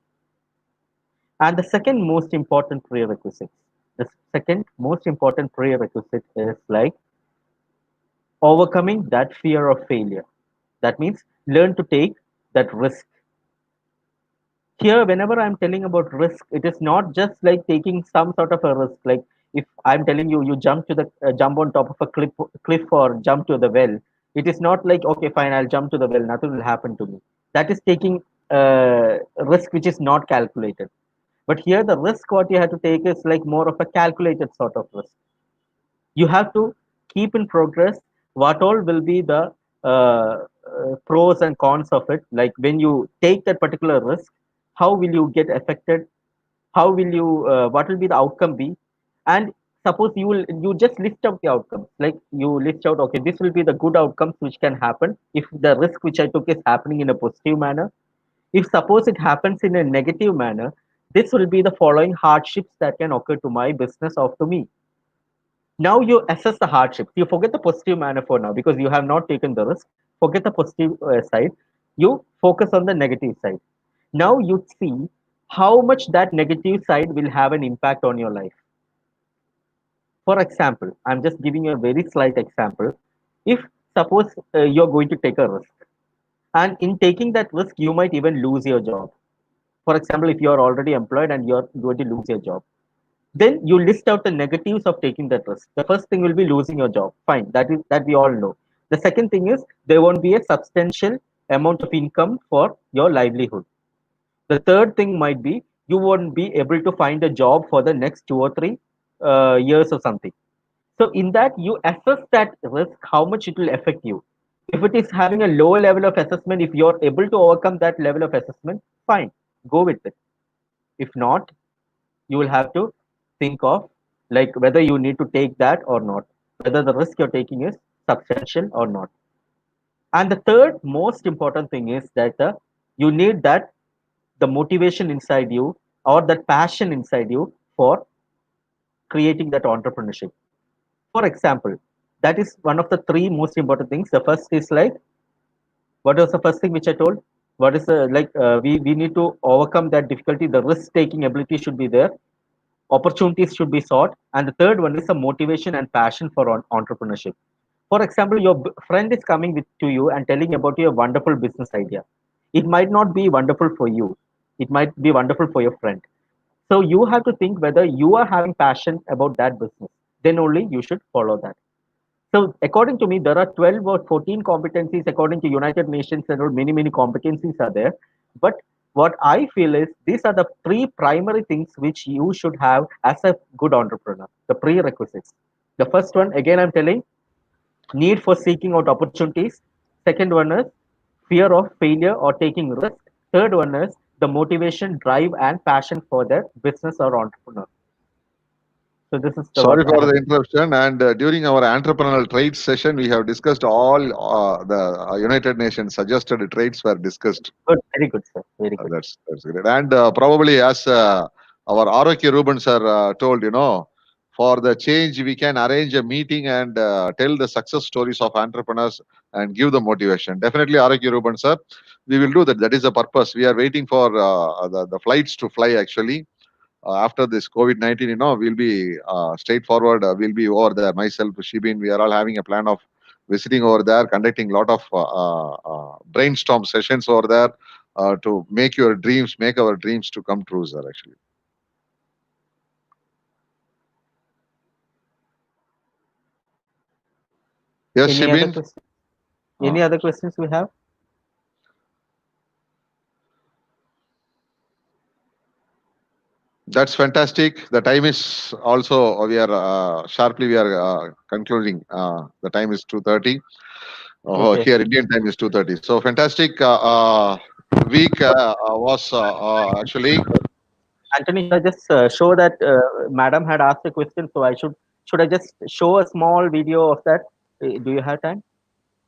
And the second most important prerequisite, the second most important prerequisite is like overcoming that fear of failure. That means learn to take that risk. Here whenever I'm telling about risk, it is not just like taking some sort of a risk. Like if I'm telling you you jump to the jump on top of a cliff or jump to the well, it is not like okay fine I'll jump to the well, nothing will happen to me. That is taking risk which is not calculated. But here the risk what you have to take is like more of a calculated sort of risk. You have to keep in progress what all will be the pros and cons of it. Like when you take that particular risk, how will you get affected? How will you? What will be the outcome be? And suppose you just list out the outcomes. Like you list out, okay, this will be the good outcomes which can happen if the risk which I took is happening in a positive manner. If suppose it happens in a negative manner, this will be the following hardships that can occur to my business or to me. Now you assess the hardship. You forget the positive manner for now because you have not taken the risk. Forget the positive side. You focus on the negative side. Now you see how much that negative side will have an impact on your life. For example, I'm just giving you a very slight example. If suppose you're going to take a risk, and in taking that risk, you might even lose your job. For example, if you're already employed and you're going to lose your job, then you list out the negatives of taking that risk. The first thing will be losing your job. Fine, that we all know. The second thing is there won't be a substantial amount of income for your livelihood. The third thing might be you won't be able to find a job for the next 2 or 3 years or something. So in that you assess that risk, how much it will affect you. If it is having a low level of assessment, if you're able to overcome that level of assessment, fine, go with it. If not, you will have to think of like whether you need to take that or not, whether the risk you're taking is substantial or not. And the third most important thing is that you need that the motivation inside you or that passion inside you for creating that entrepreneurship. For example, that is one of the three most important things. The first is like, what was the first thing which I told? What is the like we need to overcome that difficulty. The risk taking ability should be there. Opportunities should be sought, and the third one is a motivation and passion for entrepreneurship. For example, your friend is coming to you and telling about your wonderful business idea. It might not be wonderful for you, it might be wonderful for your friend. So you have to think whether you are having passion about that business, then only you should follow that. So according to me, there are 12 or 14 competencies according to United Nations, and many competencies are there. But what I feel is these are the three primary things which you should have as a good entrepreneur, the prerequisites. The first one, again, I'm telling, need for seeking out opportunities. Second one is fear of failure or taking risk. Third one is the motivation, drive, and passion for the business or entrepreneur. So this is the Sorry what I for have. the interruption. And during our entrepreneurial traits session, we have discussed all the United Nations suggested traits were discussed. Good, very good, sir. Very good. That's great. And probably as our Araki Ruben sir told, for the change, we can arrange a meeting and tell the success stories of entrepreneurs and give the motivation. Definitely, Araki Ruben sir, we will do that. That is the purpose. We are waiting for the flights to fly actually. After this COVID-19, we'll be straightforward. We'll be over there. Myself, Shibin, we are all having a plan of visiting over there, conducting a lot of brainstorm sessions over there to make our dreams to come true, sir, actually. Yes, Any other Shibin? questions? Any other questions we have? That's fantastic. The time is also, we are sharply, we are concluding. The time is 2:30. Okay. Here, Indian time is 2:30. So fantastic week was actually. Anthony, should I just show that Madam had asked a question, so should I just show a small video of that? Do you have time?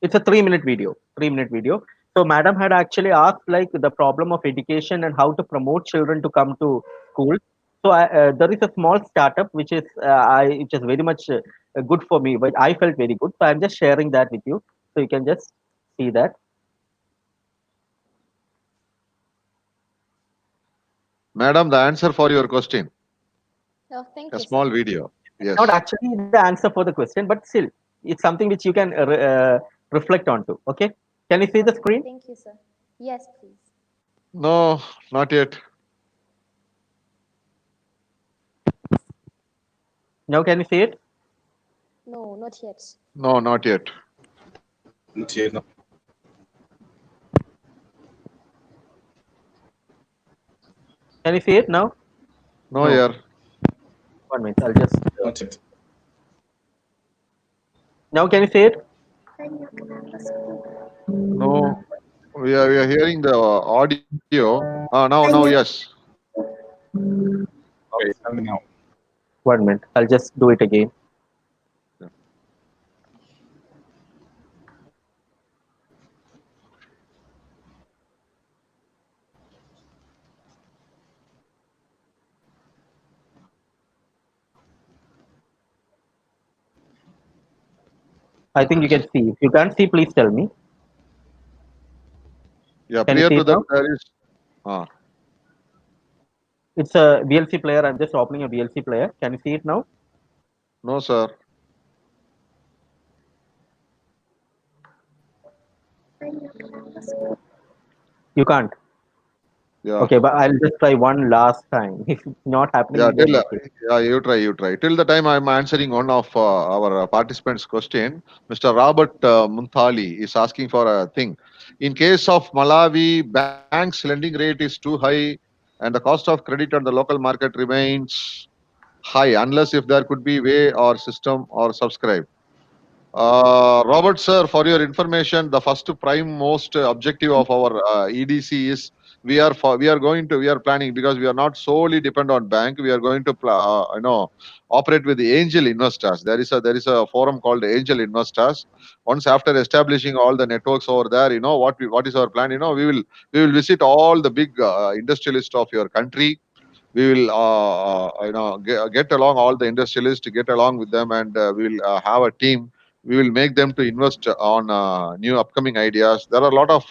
It's a 3-minute video. 3-minute video. So Madam had actually asked like the problem of education and how to promote children to come to school. So there is a small startup which is which is very much good for me, but I felt very good. So I'm just sharing that with you, so you can just see that. Madam, the answer for your question. Oh, thank A you, small sir. video. Yes. Not actually the answer for the question, but still, it's something which you can reflect onto. Okay, can you see the screen? Thank you, sir. Yes, please. No, not yet. Now can you see it? No, not yet. No, not yet. Not yet, no. Can you see it now? No, No. here. 1 minute. I'll just. Not yet. Now can you see it? No, we are hearing the audio. Now, yes. Okay, tell me now. 1 minute. I'll just do it again. I think you can see. If you can't see, please tell me. Yeah, Can you prior see to it that, now? there is. Ah, It's a VLC player. I'm just opening a VLC player. Can you see it now? no, sir. You can't. Yeah. Okay, but I'll just try one last time. If it's not happening, Yeah, then okay. you try. Till the time I'm answering one of our participants' question, Mr. Robert Munthali is asking for a thing. In case of Malawi, bank's lending rate is too high, and the cost of credit on the local market remains high, unless if there could be way or system or subscribe. Robert sir, for your information, the first prime most objective of our EDC is we are planning, because we are not solely dependent on bank. We are going to operate with the angel investors. There is a forum called angel investors. Once after establishing all the networks over there, what is our plan? We will visit all the big industrialists of your country. We will get along all the industrialists to get along with them, and we will have a team. We will make them to invest on new upcoming ideas. There are a lot of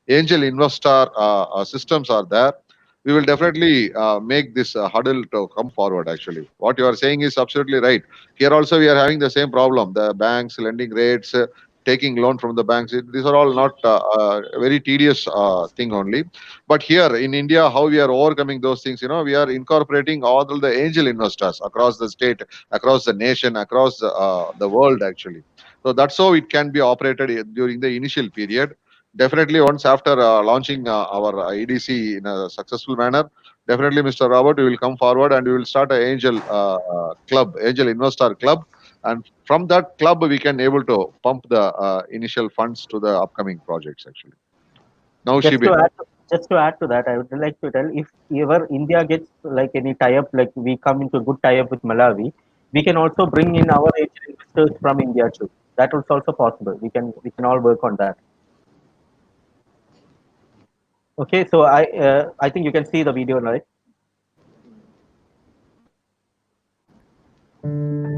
angel investor systems are there. We will definitely make this huddle to come forward. Actually, what you are saying is absolutely right. Here also we are having the same problem. The banks lending rates, taking loan from the banks, these are all not very tedious thing only. But here in India, how we are overcoming those things, we are incorporating all the angel investors across the state, across the nation, across the world, actually. So that's how it can be operated during the initial period. Definitely, once after launching our EDC in a successful manner, definitely, Mr. Robert, we will come forward and we will start an angel club, angel investor club, and from that club we can able to pump the initial funds to the upcoming projects. Actually, now Just to Shibin. add, just to add to that, I would like to tell, if ever India gets like any tie-up, like we come into a good tie-up with Malawi, we can also bring in our angel investors from India too. That is also possible. We can all work on that. Okay, so I think you can see the video, right?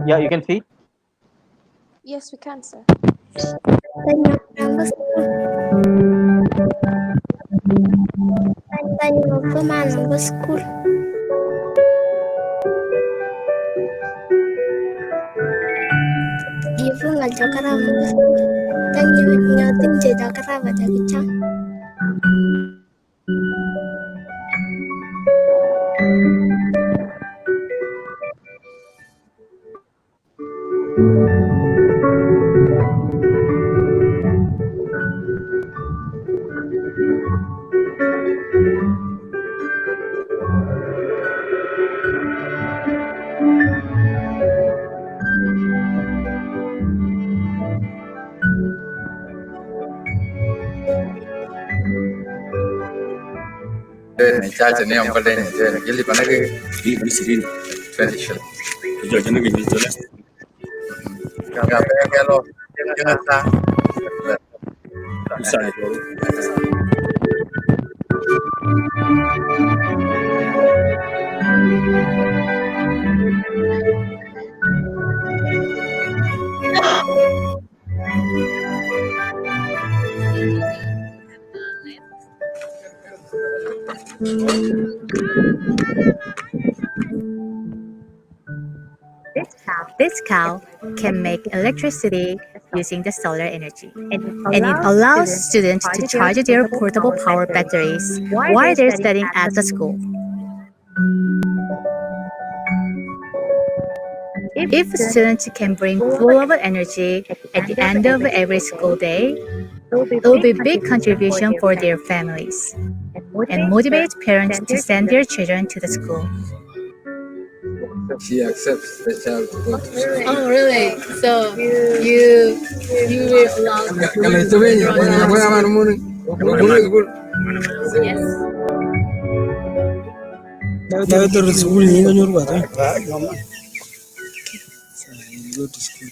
Yeah, you can see. Yes, we can, sir. School. Ibu ngajak karamba school. Dan nyotin jeda karamba dari cang. Chacha ne ambal ne gili panage tradition. Gape gelo ngata. This cow can make electricity using the solar energy, and it allows students to charge their portable power batteries while they're studying at the school. If students can bring full of energy at the end of every school day, it will be a big contribution for their families. and motivate parents to send their children to the school. She accepts the child to go to school. Oh, really? So you will allow Kalau itu yes. Tahu terus school ni kan nyuruh tu. Go to school.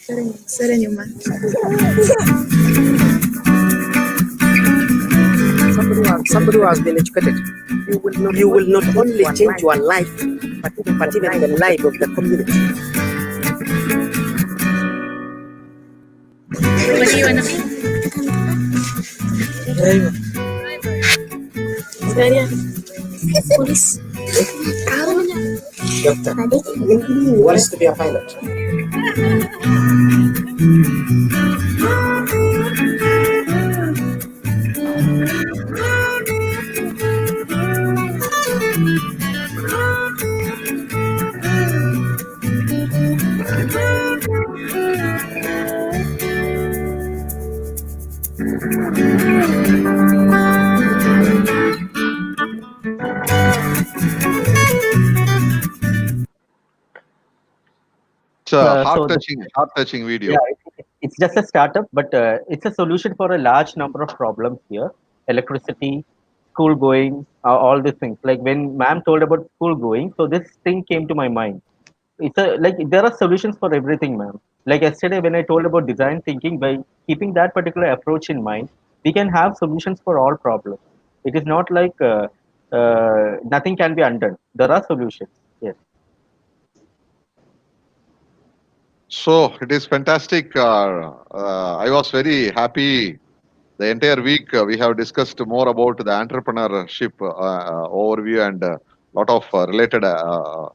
Sering Yuma. Somebody who has been educated, you will not only change your life, but even the life of the community. What do you want to be? Driver. Sebenarnya polis. Doctor. Who wants to be a pilot? It's a So heart-touching video. yeah, it's just a startup, but it's a solution for a large number of problems here: electricity, school going, all these things. Like when ma'am told about school going, so this thing came to my mind. It's a like there are solutions for everything, ma'am. Like yesterday when I told about design thinking, by keeping that particular approach in mind, we can have solutions for all problems. It is not like nothing can be undone. There are solutions. Yes. So it is fantastic. I was very happy. The entire week we have discussed more about the entrepreneurship overview and a lot of related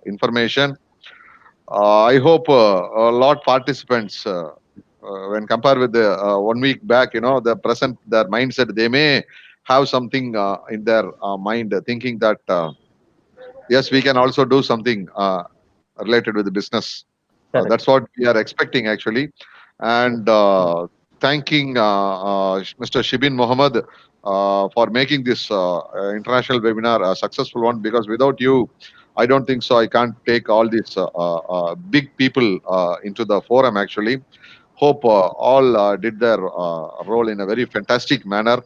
information. I hope a lot participants, when compared with the 1 week back, the present their mindset, they may have something in their mind, thinking that yes, we can also do something related with the business. Correct. That's what we are expecting actually, and thanking Mr. Shibin Mohammed for making this international webinar a successful one. Because without you, I don't think so. I can't take all these big people into the forum. Actually, hope all did their role in a very fantastic manner.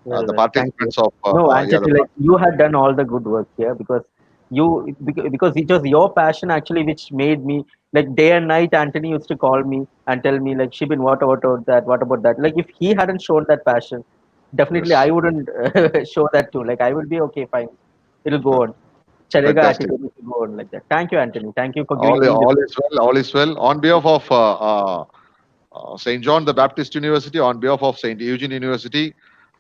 Well, The thank you. participants of No, yeah, Anthony, like you had done all the good work here because because it was your passion actually which made me like day and night. Anthony used to call me and tell me like Shibin, what about that? What about that? Like if he hadn't shown that passion, definitely yes, I wouldn't show that too. Like I would be okay, fine, it'll go on. Chalega fantastic. attitude will go on like that. Thank you, Anthony. Thank you for All, giving me all the is well. All is well. On behalf of St. John the Baptist University, on behalf of St. Eugene University,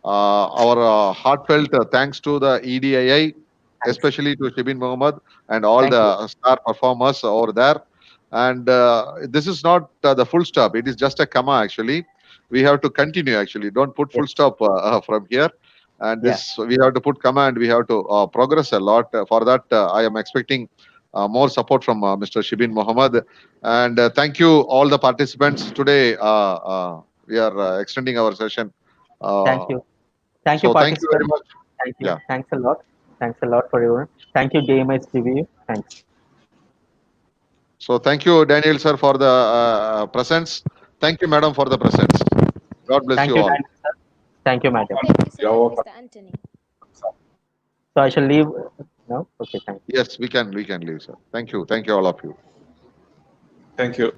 our heartfelt thanks to the EDII, especially to Shibin Mohammed and all Thank you. the star performers over there. And this is not the full stop. It is just a comma actually. We have to continue actually. Don't put full Yes. stop from here. And Yeah. this we have to put comma and we have to progress a lot. For that, I am expecting more support from Mr. Shibin Mohammed. And thank you, all the participants. Today, we are extending our session. Thank you. Thank you, So, thank you very participants. much. Thank you. Yeah. Thanks a lot. Thanks a lot for everyone. Thank you, DMI review. Thanks. So, thank you, Daniel sir, for the presence. Thank you, madam, for the presence. God bless Thank you you, all. Daniel, sir. Thank you, madam. Thank you so You're much, welcome. Mr. Anthony. So I shall leave now. Okay, thank you. Yes, we can leave, sir. Thank you, all of you. Thank you.